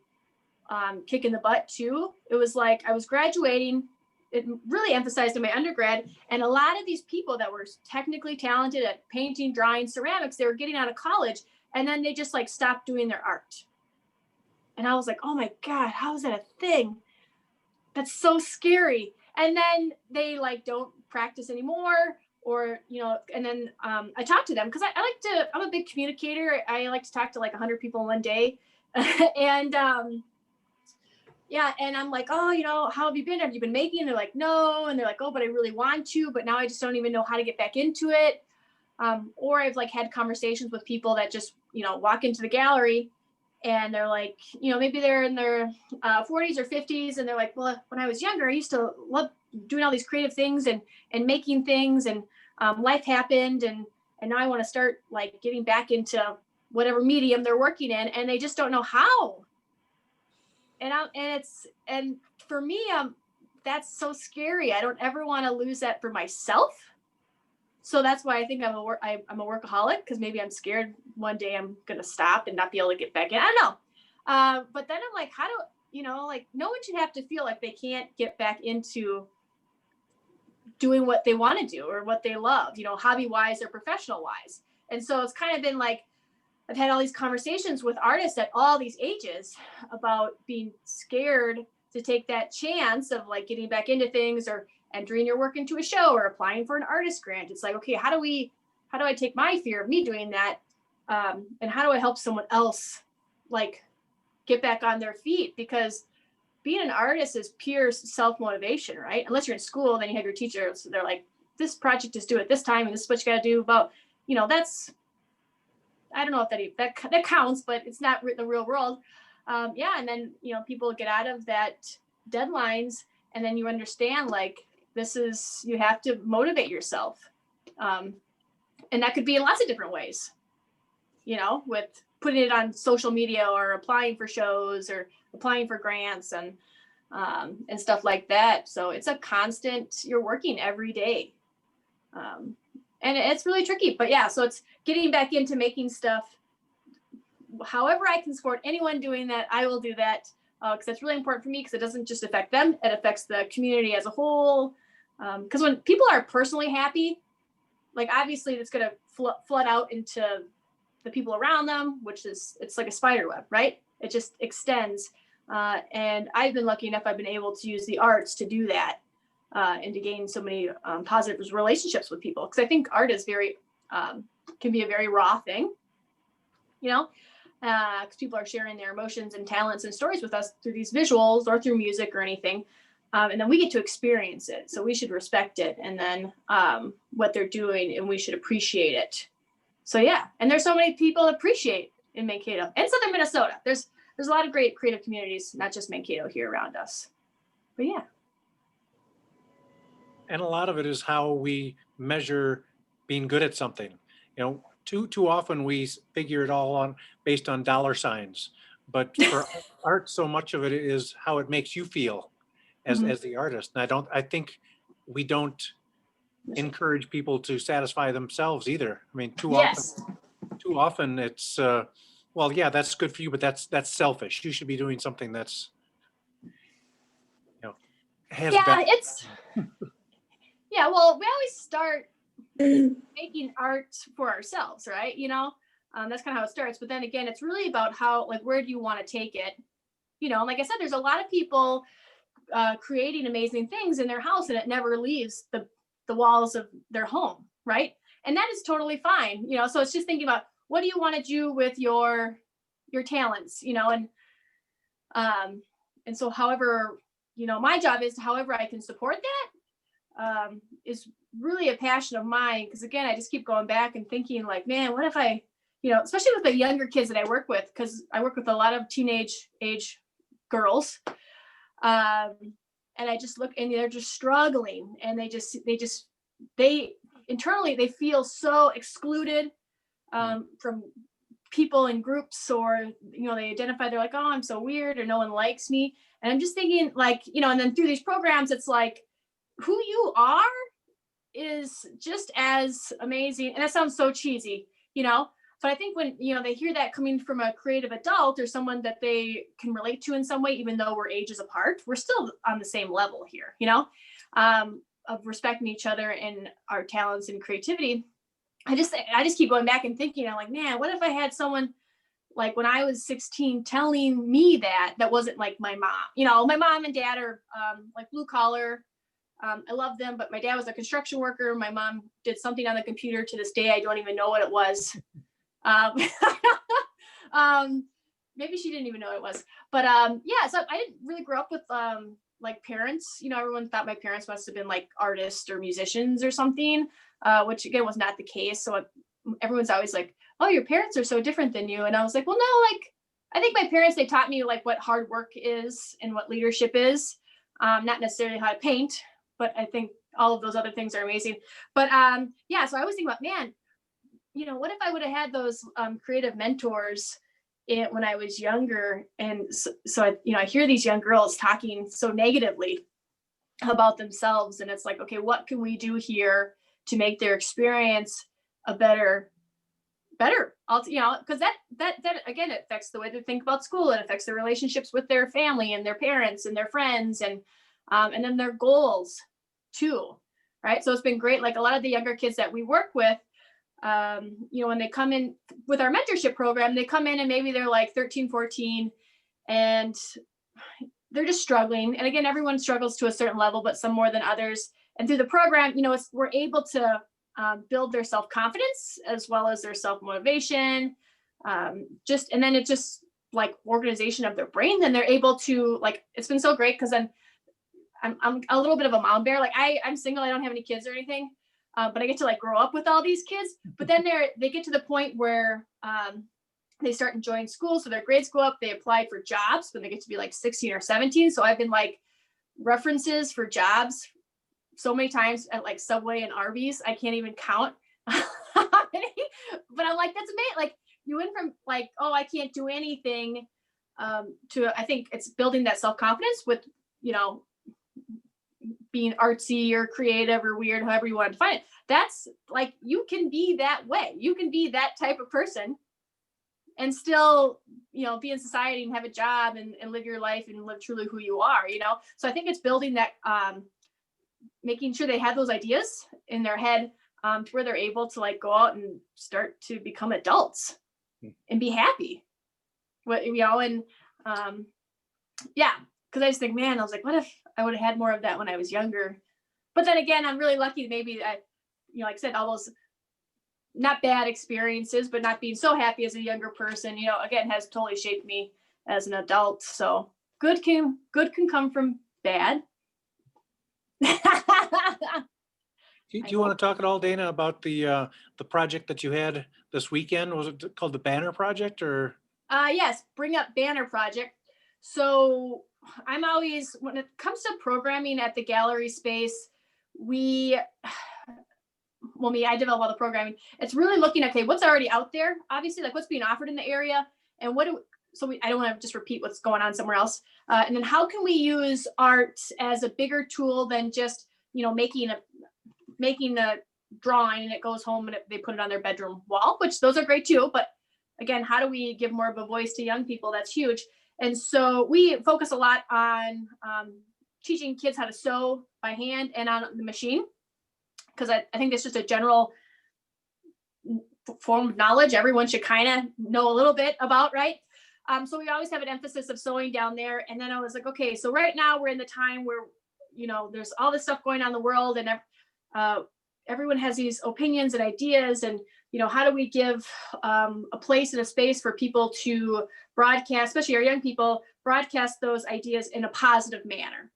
kick in the butt too. It was like, I was graduating, it really emphasized in my undergrad, and a lot of these people that were technically talented at painting, drawing, ceramics, they were getting out of college and then they just like stopped doing their art. And I was like, oh my God, how is that a thing? That's so scary. And then they like don't practice anymore, or, and then I talked to them because I'm a big communicator. I like to talk to like 100 people in one day. And and I'm like, oh, how have you been? Have you been making? And they're like, no. And they're like, oh, but I really want to, but now I just don't even know how to get back into it. Or I've like had conversations with people that just, walk into the gallery and they're like, maybe they're in their 40s or 50s. And they're like, well, when I was younger, I used to love doing all these creative things and making things, and life happened. And now I want to start like getting back into whatever medium they're working in, and they just don't know how. And for me, that's so scary. I don't ever want to lose that for myself. So that's why I think I'm a workaholic, because maybe I'm scared one day I'm going to stop and not be able to get back in. I don't know. But then I'm like, how do, like no one should have to feel like they can't get back into doing what they want to do or what they love, hobby wise or professional wise. And so it's kind of been like, I've had all these conversations with artists at all these ages about being scared to take that chance of like getting back into things, or entering your work into a show, or applying for an artist grant. It's like, okay, how do I take my fear of me doing that? And how do I help someone else like get back on their feet? Because being an artist is pure self-motivation, right? Unless you're in school, then you have your teachers. So they're like, this project is due at this time, and this is what you got to do about, that's, I don't know if that counts, but it's not the real world. And then, people get out of that deadlines, and then you understand like, you have to motivate yourself. And that could be in lots of different ways, with putting it on social media, or applying for shows, or applying for grants and stuff like that. So it's a constant, you're working every day. And it's really tricky, but so it's getting back into making stuff. However I can support anyone doing that, I will do that, because that's really important for me, because it doesn't just affect them, it affects the community as a whole. Because when people are personally happy, like obviously it's going to flood out into the people around them, it's like a spider web, right? It just extends. And I've been lucky enough, I've been able to use the arts to do that, and to gain so many positive relationships with people. Because I think art is can be a very raw thing, because people are sharing their emotions and talents and stories with us through these visuals or through music or anything. And then we get to experience it. So we should respect it, and then what they're doing, and we should appreciate it. So yeah, and there's so many people appreciate in Mankato and Southern Minnesota. There's a lot of great creative communities, not just Mankato, here around us. But yeah. And a lot of it is how we measure being good at something. Too often we figure it all on based on dollar signs, but for art, so much of it is how it makes you feel as Mhm. as the artist. And I think we don't encourage people to satisfy themselves either. I mean, Yes. too often it's well, yeah, that's good for you, but that's selfish. You should be doing something that's has Yeah, value. yeah, well, we always start making art for ourselves, right? That's kind of how it starts. But then again, it's really about where do you want to take it? And like I said, there's a lot of people creating amazing things in their house, and it never leaves the walls of their home, right? And that is totally fine. So it's just thinking about, what do you want to do with your talents, and so however, my job is however I can support that, is really a passion of mine. Because again, I just keep going back and thinking like, man, what if I, especially with the younger kids that I work with, because I work with a lot of teenage age girls, and I just look, and they're just struggling, and they internally, they feel so excluded from people in groups, or they identify, they're like, oh, I'm so weird, or no one likes me. And I'm just thinking and then through these programs, it's like, who you are is just as amazing. And that sounds so cheesy, but I think when they hear that coming from a creative adult, or someone that they can relate to in some way, even though we're ages apart, we're still on the same level here, of respecting each other and our talents and creativity. I just keep going back and thinking, I'm like, man, what if I had someone like when I was 16 telling me that wasn't like my mom. My mom and dad are like blue collar. I love them, but my dad was a construction worker. My mom did something on the computer. To this day, I don't even know what it was. Maybe she didn't even know what it was. But yeah, so I didn't really grow up with like parents. Everyone thought my parents must have been like artists or musicians or something, which again was not the case. So everyone's always like, oh, your parents are so different than you. And I was like, well, no, like, I think my parents, they taught me like what hard work is and what leadership is. Not necessarily how to paint, but I think all of those other things are amazing. But yeah, so I always think about, man, what if I would have had those creative mentors when I was younger? And so I hear these young girls talking so negatively about themselves, and it's like, okay, what can we do here to make their experience a better, because that again, it affects the way they think about school. It affects their relationships with their family and their parents and their friends, and then their goals too, right? So it's been great. Like a lot of the younger kids that we work with, when they come in with our mentorship program, they come in and maybe they're like 13, 14, and they're just struggling. And again, everyone struggles to a certain level, but some more than others. And through the program, we're able to build their self-confidence as well as their self-motivation. And then it just like organization of their brain. Then they're able to it's been so great, because then I'm a little bit of a mom bear. Like I'm single, I don't have any kids or anything. But I get to grow up with all these kids. But then they get to the point where they start enjoying school. So their grades go up. They apply for jobs when they get to be 16 or 17. So I've been references for jobs so many times at Subway and Arby's. I can't even count how many. But I'm like, that's amazing. You went from oh, I can't do anything, to, I think it's building that self-confidence with, being artsy or creative or weird, however you want to define it. That's you can be that way. You can be that type of person and still, be in society and have a job and live your life and live truly who you are, So I think it's building that, making sure they have those ideas in their head, to where they're able to go out and start to become adults and be happy. And yeah, because I just think, man, I was like, what if I would have had more of that when I was younger? But then again, I'm really lucky. Maybe I, like I said, all those not bad experiences, but not being so happy as a younger person, again, has totally shaped me as an adult. So good can come from bad. Do you want to talk at all, Dana, about the project that you had this weekend? Was it called the Banner Project or? Yes, Bring Up Banner Project. So I'm always, when it comes to programming at the gallery space, I develop all the programming. It's really looking at, okay, what's already out there, obviously, like what's being offered in the area, and I don't want to just repeat what's going on somewhere else. And then how can we use art as a bigger tool than just, making a drawing and it goes home and they put it on their bedroom wall, which those are great too. But again, how do we give more of a voice to young people? That's huge. And so we focus a lot on teaching kids how to sew by hand and on the machine, because I think that's just a general form of knowledge everyone should kind of know a little bit about, right? So we always have an emphasis of sewing down there. And then I was like, okay, so right now we're in the time where, there's all this stuff going on in the world, and everyone has these opinions and ideas, and, how do we give a place and a space for people to broadcast, especially our young people, broadcast those ideas in a positive manner,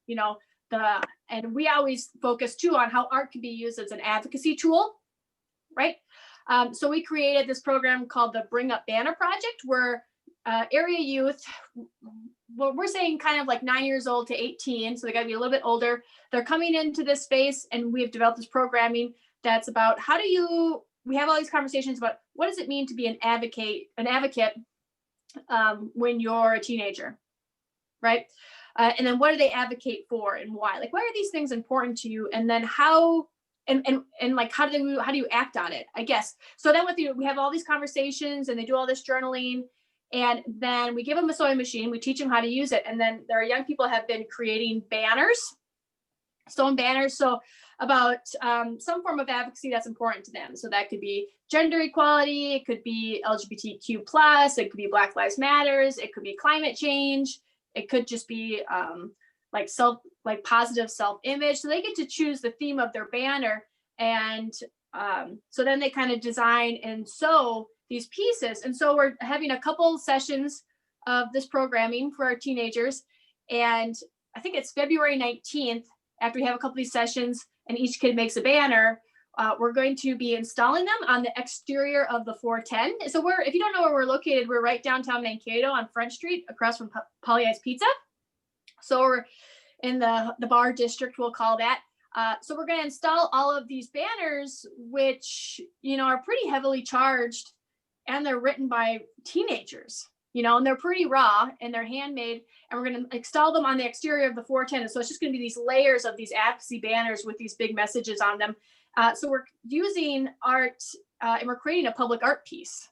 and we always focus too on how art can be used as an advocacy tool, right? So we created this program called the Bring Up Banner Project, where area youth, well, we're saying kind of like 9 years old to 18, so they got to be a little bit older. They're coming into this space, and we've developed this programming that's about we have all these conversations about what does it mean to be an advocate when you're a teenager, right? And then what do they advocate for and why? Like, why are these things important to you? And then how, and like, how do you act on it, I guess? So then we have all these conversations, and they do all this journaling, and then we give them a sewing machine. We teach them how to use it. And then there are young people have been creating sewing banners. So about some form of advocacy that's important to them. So that could be gender equality. It could be LGBTQ+. It could be Black Lives Matters. It could be climate change. It could just be positive self-image. So they get to choose the theme of their banner. And so then they kind of design and sew these pieces. And so we're having a couple sessions of this programming for our teenagers. And I think it's February 19th, after we have a couple of these sessions and each kid makes a banner, we're going to be installing them on the exterior of the 410. So if you don't know where we're located, we're right downtown Mankato on Front Street, across from Polly Ice Pizza. So we're in the bar district, we'll call that. So we're going to install all of these banners, which, are pretty heavily charged, and they're written by teenagers, and they're pretty raw and they're handmade, and we're going to install them on the exterior of the 410. And so it's just going to be these layers of these advocacy banners with these big messages on them. So we're using art and we're creating a public art piece,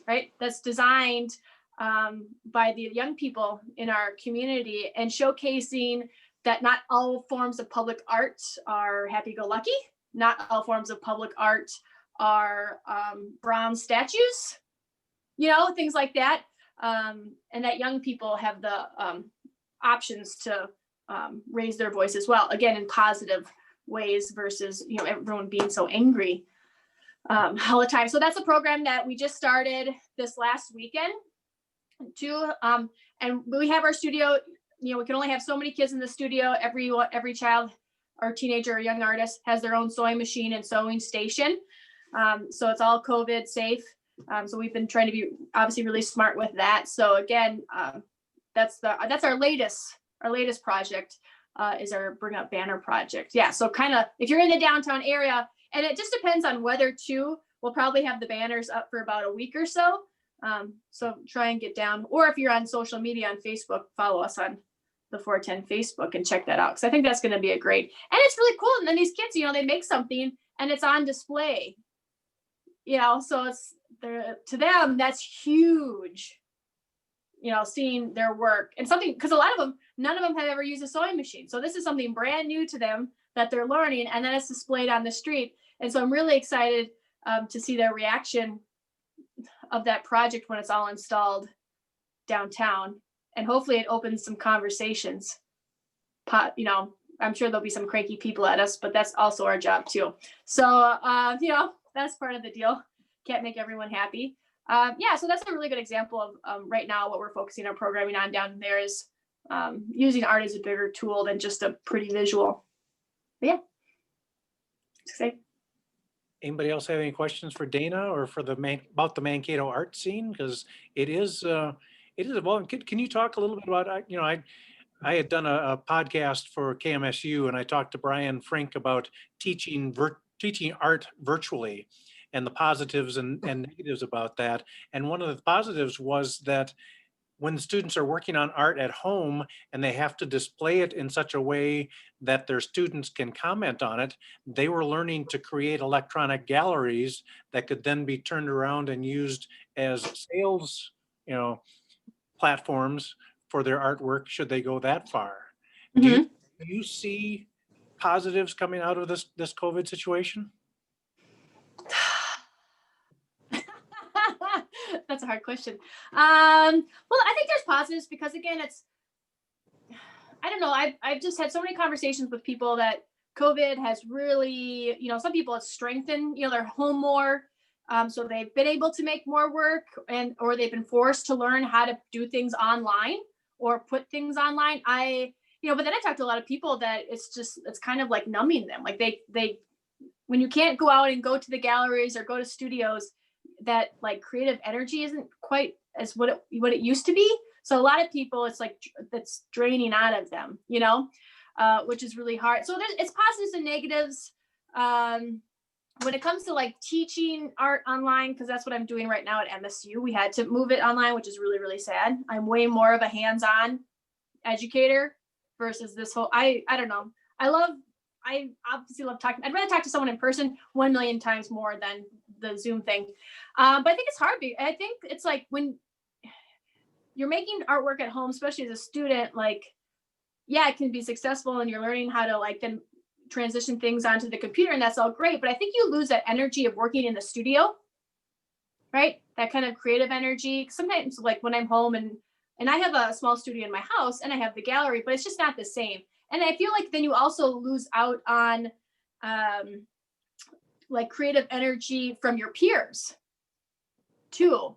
right? That's designed by the young people in our community, and showcasing that not all forms of public art are happy-go-lucky. Not all forms of public art are bronze statues, things like that. And that young people have the options to raise their voice as well, again, in positive ways versus, everyone being so angry all the time. So that's a program that we just started this last weekend too. And we have our studio, we can only have so many kids in the studio. Every child or teenager or young artist has their own sewing machine and sewing station. So it's all COVID safe. So we've been trying to be obviously really smart with that. So again, that's our latest project is our Bring Up Banner project. Yeah. So kind of, if you're in the downtown area, and it just depends on weather too, we'll probably have the banners up for about a week or so. So try and get down, or if you're on social media on Facebook, follow us on the 410 Facebook and check that out. Cause I think that's going to be a great, and it's really cool. And then these kids, they make something and it's on display, so to them, that's huge, seeing their work and something, because none of them have ever used a sewing machine. So this is something brand new to them that they're learning, and then it's displayed on the street. And so I'm really excited to see their reaction of that project when it's all installed downtown. and hopefully it opens some conversations. You know, I'm sure there'll be some cranky people at us, but that's also our job too. So, you know, that's part of the deal. Can't make everyone happy. Yeah, so that's a really good example of right now what we're focusing our programming on down there is using art as a bigger tool than just a pretty visual. But yeah, it's exciting. Anybody else have any questions for Dana or for about the Mankato art scene? Because it is evolving. Can you talk a little bit about, you know, I had done a podcast for KMSU and I talked to Brian Frink about teaching art virtually and the positives and negatives about that. And one of the positives was that when the students are working on art at home and they have to display it in such a way that their students can comment on it, they were learning to create electronic galleries that could then be turned around and used as sales, you know, platforms for their artwork should they go that far. Do you see positives coming out of this COVID situation? That's a hard question. Well, I think there's positives because again, I don't know. I've just had so many conversations with people that COVID has really, you know, some people it's strengthened, you know, they're home more. So they've been able to make more work or they've been forced to learn how to do things online or put things online. But then I talked to a lot of people that it's kind of like numbing them. Like they when you can't go out and go to the galleries or go to studios, that like creative energy isn't quite as what it used to be. So a lot of people, it's like that's draining out of them, you know, which is really hard. So it's positives and negatives. When it comes to like teaching art online, because that's what I'm doing right now at MSU, we had to move it online, which is really, really sad. I'm way more of a hands-on educator versus this whole, I don't know. I obviously love talking. I'd rather talk to someone in person 1 million times more than the Zoom thing. But I think it's hard. I think it's like when you're making artwork at home, especially as a student, like, yeah, it can be successful and you're learning how to like then transition things onto the computer and that's all great. But I think you lose that energy of working in the studio, right? That kind of creative energy. Sometimes like when I'm home and I have a small studio in my house and I have the gallery, but it's just not the same. And I feel like then you also lose out on like creative energy from your peers too.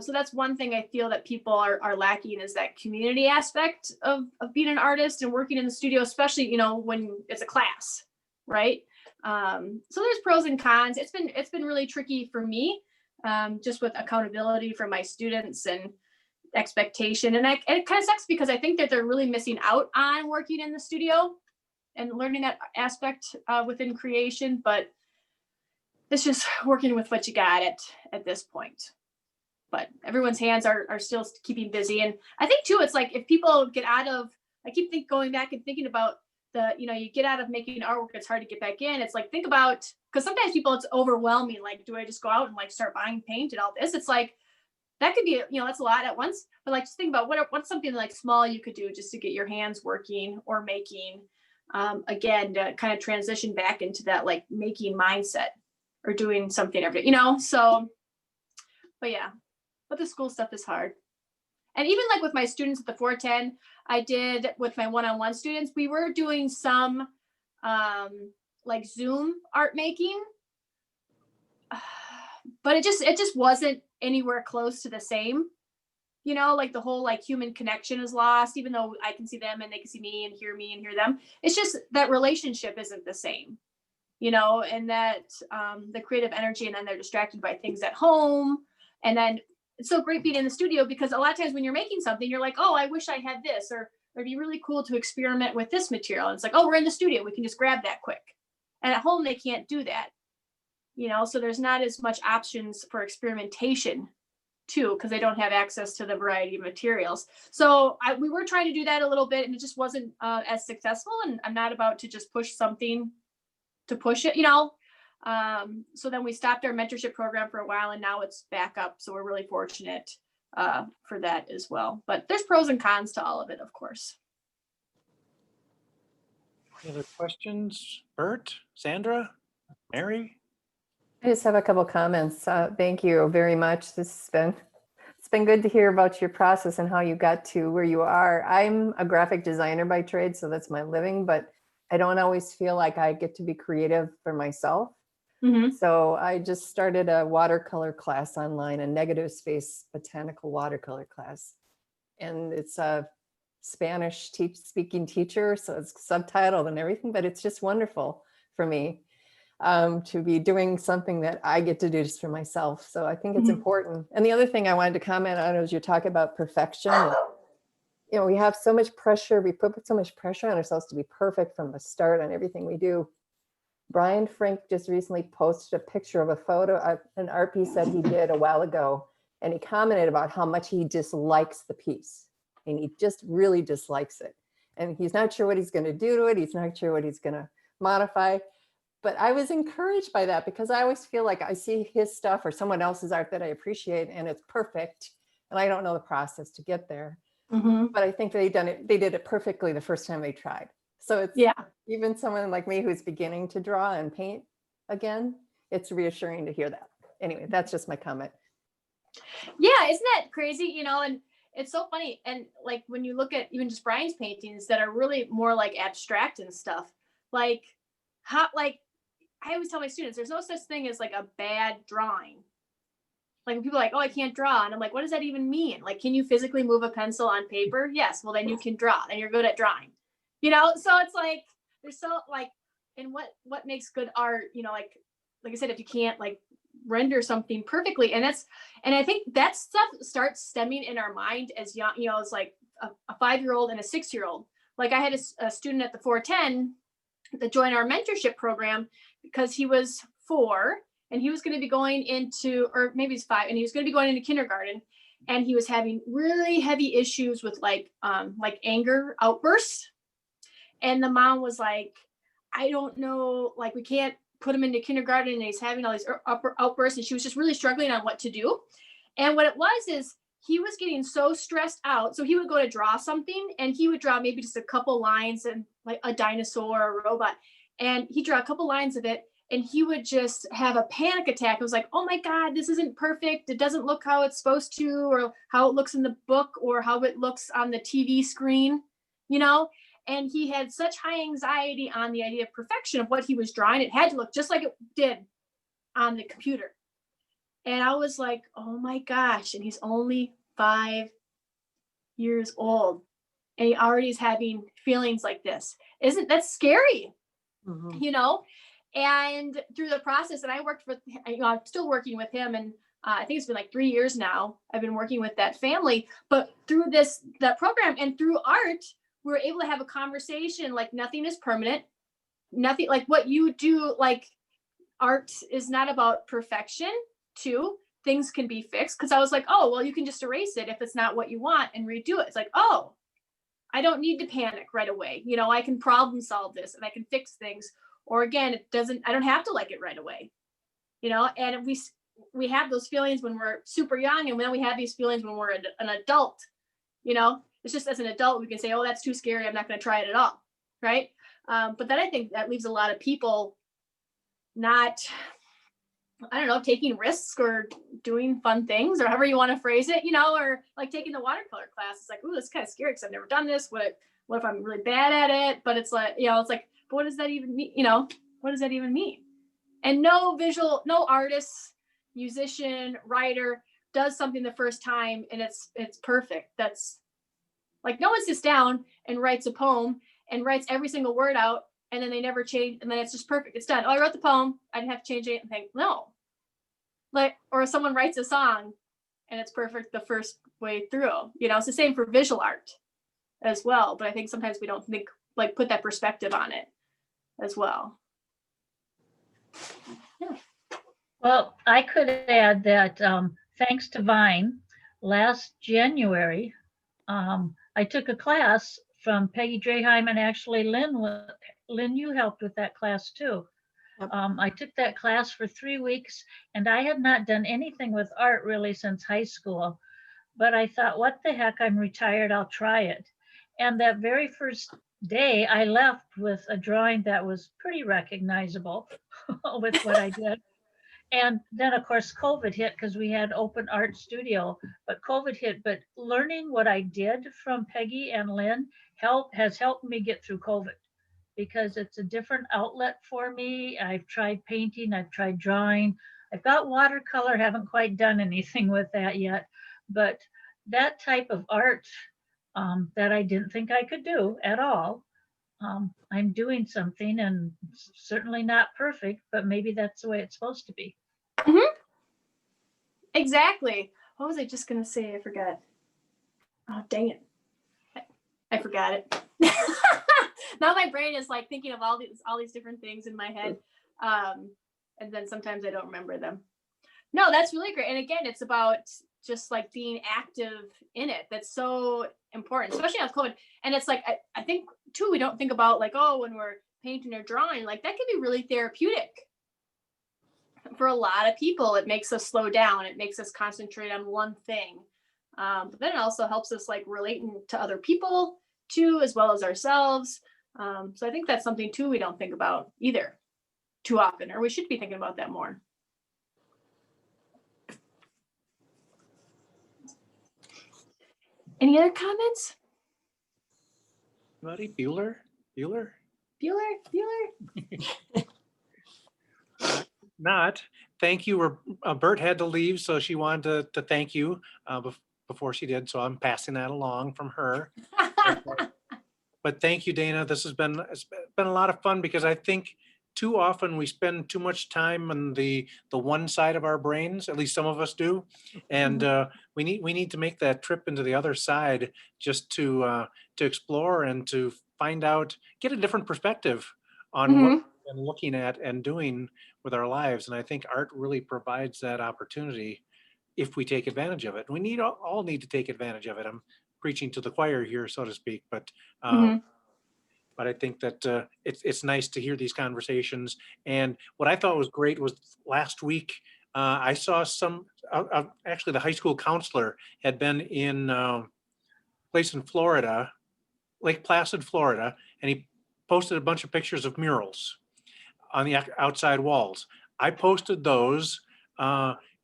So that's one thing I feel that people are lacking is that community aspect of being an artist and working in the studio, especially, you know, when it's a class, right? So there's pros and cons. It's been really tricky for me, just with accountability from my students and expectation. And it kind of sucks because I think that they're really missing out on working in the studio and learning that aspect within creation, but it's just working with what you got at this point. But everyone's hands are still keeping busy. And I think too, it's like if people get out of, I keep going back and thinking about you get out of making artwork, it's hard to get back in. It's like, think about, because sometimes people, it's overwhelming. Like, do I just go out and like start buying paint and all this? It's like, that could be, that's a lot at once. But like, just think about what's something like small you could do just to get your hands working or making, again, to kind of transition back into that like making mindset or doing something every day, so, but yeah. But the school stuff is hard. And even like with my students at the 410, I did with my one-on-one students, we were doing some like Zoom art making, but it just wasn't anywhere close to the same. Like the whole like human connection is lost, even though I can see them and they can see me and hear them. It's just that relationship isn't the same, and that the creative energy, and then they're distracted by things at home. And then it's so great being in the studio because a lot of times when you're making something, you're like, oh, I wish I had this, or it'd be really cool to experiment with this material. And it's like, oh, we're in the studio, we can just grab that quick. And at home, they can't do that, so there's not as much options for experimentation too, because they don't have access to the variety of materials. So we were trying to do that a little bit, and it just wasn't as successful. And I'm not about to just push something to push it, so then we stopped our mentorship program for a while, and now it's back up. So we're really fortunate for that as well. But there's pros and cons to all of it, of course. Any other questions? Bert, Sandra, Mary? I just have a couple comments. Thank you very much. It's been good to hear about your process and how you got to where you are. I'm a graphic designer by trade, so that's my living, but I don't always feel like I get to be creative for myself. So I just started a watercolor class online, a negative space botanical watercolor class. And it's a Spanish speaking teacher, so it's subtitled and everything, but it's just wonderful for me to be doing something that I get to do just for myself. So I think it's important. And the other thing I wanted to comment on is you talk about perfection. You know, we have so much pressure, we put so much pressure on ourselves to be perfect from the start on everything we do. Brian Frank just recently posted a picture of a photo of an art piece that he did a while ago. And he commented about how much he dislikes the piece. And he just really dislikes it. And he's not sure what he's going to do to it. He's not sure what he's going to modify. But I was encouraged by that because I always feel like I see his stuff or someone else's art that I appreciate and it's perfect. And I don't know the process to get there. But I think they did it perfectly the first time they tried. So it's even someone like me who's beginning to draw and paint again, it's reassuring to hear that. Anyway, that's just my comment. Yeah, isn't that crazy? You know, and it's so funny. And like when you look at even just Brian's paintings that are really more like abstract and stuff, like how, like I always tell my students, there's no such thing as like a bad drawing. Like when people are like, oh, I can't draw. And I'm like, what does that even mean? Like, can you physically move a pencil on paper? Yes. Well, then you can draw and you're good at drawing, you know? So it's like, there's so like, and what makes good art, you know, like I said, if you can't like render something perfectly, and I think that stuff starts stemming in our mind as young, you know, it's like a 5-year-old and a 6-year-old. Like I had a student at the 410 that joined our mentorship program because he was 4 and he was going to be going into, or maybe he's 5, and he was going to be going into kindergarten, and he was having really heavy issues with like anger outbursts. And the mom was like, I don't know, like we can't put him into kindergarten and he's having all these outbursts, and she was just really struggling on what to do. And what it was is he was getting so stressed out. So he would go to draw something and he would draw maybe just a couple lines and like a dinosaur or a robot. And he'd draw a couple lines of it and he would just have a panic attack. It was like, oh my God, this isn't perfect. It doesn't look how it's supposed to, or how it looks in the book, or how it looks on the TV screen, you know? And he had such high anxiety on the idea of perfection of what he was drawing. It had to look just like it did on the computer. And I was like, oh my gosh. And he's only 5 years old. And he already is having feelings like this. Isn't that scary? You know? And through the process, and I worked with, you know, I'm still working with him. And I think it's been like 3 years now. I've been working with that family. But through that program and through art, we were able to have a conversation like nothing is permanent. Nothing like what you do, like art is not about perfection too. Things can be fixed. Cause I was like, oh, well, you can just erase it if it's not what you want and redo it. It's like, oh, I don't need to panic right away. You know, I can problem solve this and I can fix things. Or again, I don't have to like it right away. You know, and we have those feelings when we're super young, and then we have these feelings when we're an adult, you know. It's just as an adult, we can say, oh, that's too scary. I'm not going to try it at all. Right. But then I think that leaves a lot of people not, I don't know, taking risks or doing fun things or however you want to phrase it, you know, or like taking the watercolor class. It's like, ooh, this is kind of scary because I've never done this. What if I'm really bad at it? But it's like, you know, it's like, but what does that even mean? You know, what does that even mean? And no artist, musician, writer does something the first time and it's perfect. That's like no one sits down and writes a poem and writes every single word out and then they never change and then it's just perfect. It's done. Oh, I wrote the poem. I didn't have to change anything. No. Like, or someone writes a song and it's perfect the first way through. You know, it's the same for visual art as well. But I think sometimes we don't think like put that perspective on it as well. Yeah. Well, I could add that thanks to Vine, last January, I took a class from Peggy Draheim, and actually Lynn, you helped with that class too. Yep. I took that class for 3 weeks, and I had not done anything with art really since high school. But I thought, what the heck, I'm retired, I'll try it. And that very first day, I left with a drawing that was pretty recognizable with what I did. And then of course COVID hit because we had open art studio, but COVID hit. But learning what I did from Peggy and Lynn has helped me get through COVID, because it's a different outlet for me. I've tried painting, I've tried drawing, I've got watercolor, haven't quite done anything with that yet, but that type of art that I didn't think I could do at all, I'm doing something, and certainly not perfect, but maybe that's the way it's supposed to be. Exactly. What was I just gonna say? I forgot. Oh, dang it. I forgot it. Now my brain is like thinking of all these different things in my head. And then sometimes I don't remember them. No, that's really great. And again, it's about just like being active in it. That's so important, especially on COVID. And it's like, I think too, we don't think about like, oh, when we're painting or drawing, like that can be really therapeutic. For a lot of people, it makes us slow down. It makes us concentrate on one thing. But then it also helps us like relating to other people too, as well as ourselves. So I think that's something too we don't think about either too often, or we should be thinking about that more. Any other comments? Anybody? Bueller? Not. Thank you. Bert had to leave, so she wanted to thank you before she did. So I'm passing that along from her. But thank you, Dana. It's been a lot of fun, because I think too often we spend too much time on the one side of our brains. At least some of us do, and we need to make that trip into the other side, just to explore and to find out, get a different perspective on what we've been looking at and doing with our lives. And I think art really provides that opportunity if we take advantage of it. We all need to take advantage of it. I'm preaching to the choir here, so to speak, but I think that it's nice to hear these conversations. And what I thought was great was last week I saw actually the high school counselor had been in a place in Florida, Lake Placid, Florida, and he posted a bunch of pictures of murals on the outside walls. I posted those.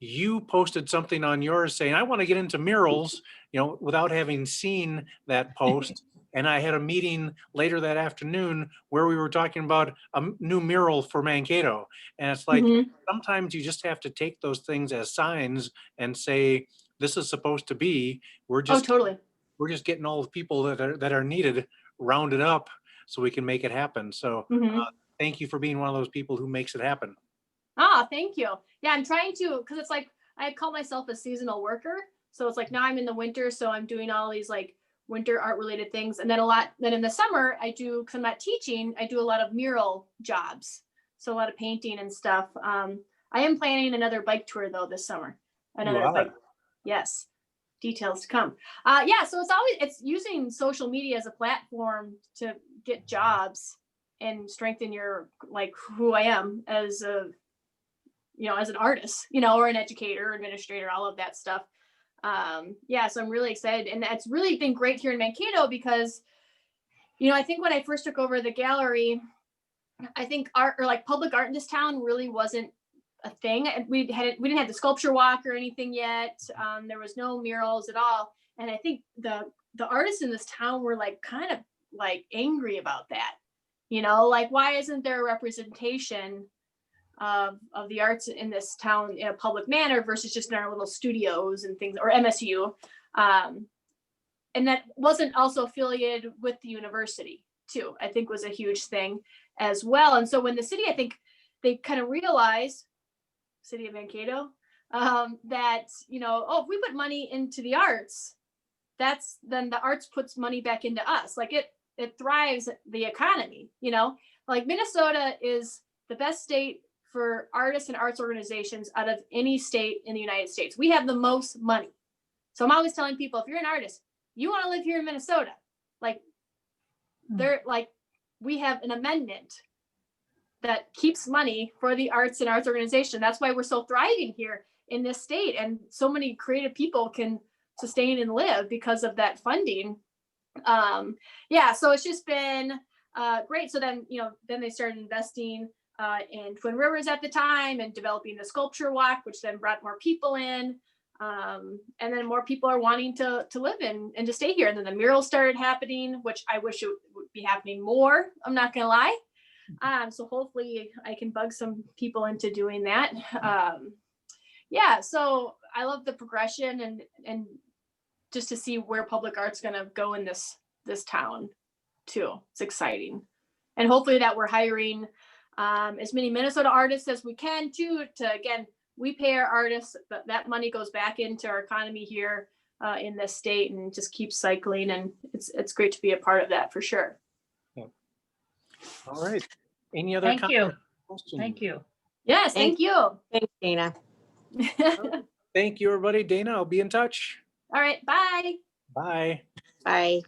You posted something on yours saying, I want to get into murals, without having seen that post. And I had a meeting later that afternoon where we were talking about a new mural for Mankato. And it's like, sometimes you just have to take those things as signs and say, this is supposed to be. We're just getting all the people that are needed rounded up so we can make it happen. So thank you for being one of those people who makes it happen. Thank you. Yeah, I'm trying to, because it's like, I call myself a seasonal worker. So it's like now I'm in the winter, so I'm doing all these like winter art related things. And then then in the summer I do, because I'm not teaching, I do a lot of mural jobs. So a lot of painting and stuff. I am planning another bike tour though this summer. Yes. Details to come. So it's using social media as a platform to get jobs and strengthen your, like, who I am as as an artist, or an educator, administrator, all of that stuff. So I'm really excited. And that's really been great here in Mankato because, I think when I first took over the gallery, I think art, or like public art in this town, really wasn't a thing. We didn't have the sculpture walk or anything yet. There was no murals at all. And I think the artists in this town were like kind of like angry about that, like, why isn't there a representation of the arts in this town in a public manner versus just in our little studios and things, or MSU. And that wasn't also affiliated with the university too, I think was a huge thing as well. And so when the city, I think they kind of realized, city of Mankato, that, if we put money into the arts, then the arts puts money back into us. Like it thrives the economy, like Minnesota is the best state for artists and arts organizations out of any state in the United States. We have the most money. So I'm always telling people, if you're an artist, you want to live here in Minnesota, we have an amendment that keeps money for the arts and arts organization. That's why we're so thriving here in this state. And so many creative people can sustain and live because of that funding. So it's just been great. So then, then they started investing in Twin Rivers at the time, and developing the sculpture walk, which then brought more people in. And then more people are wanting to live in and to stay here. And then the murals started happening, which I wish it would be happening more. I'm not gonna lie. So hopefully I can bug some people into doing that. Yeah, so I love the progression and just to see where public art's gonna go in this town too. It's exciting. And hopefully that we're hiring as many Minnesota artists as we can too, to, again, we pay our artists, but that money goes back into our economy here in this state and just keeps cycling. And it's great to be a part of that for sure. All right. Any other Thank you. questions? Thank you. Yes, thank you. Thanks, Dana. Thank you, everybody. Dana, I'll be in touch. All right, bye. Bye. Bye.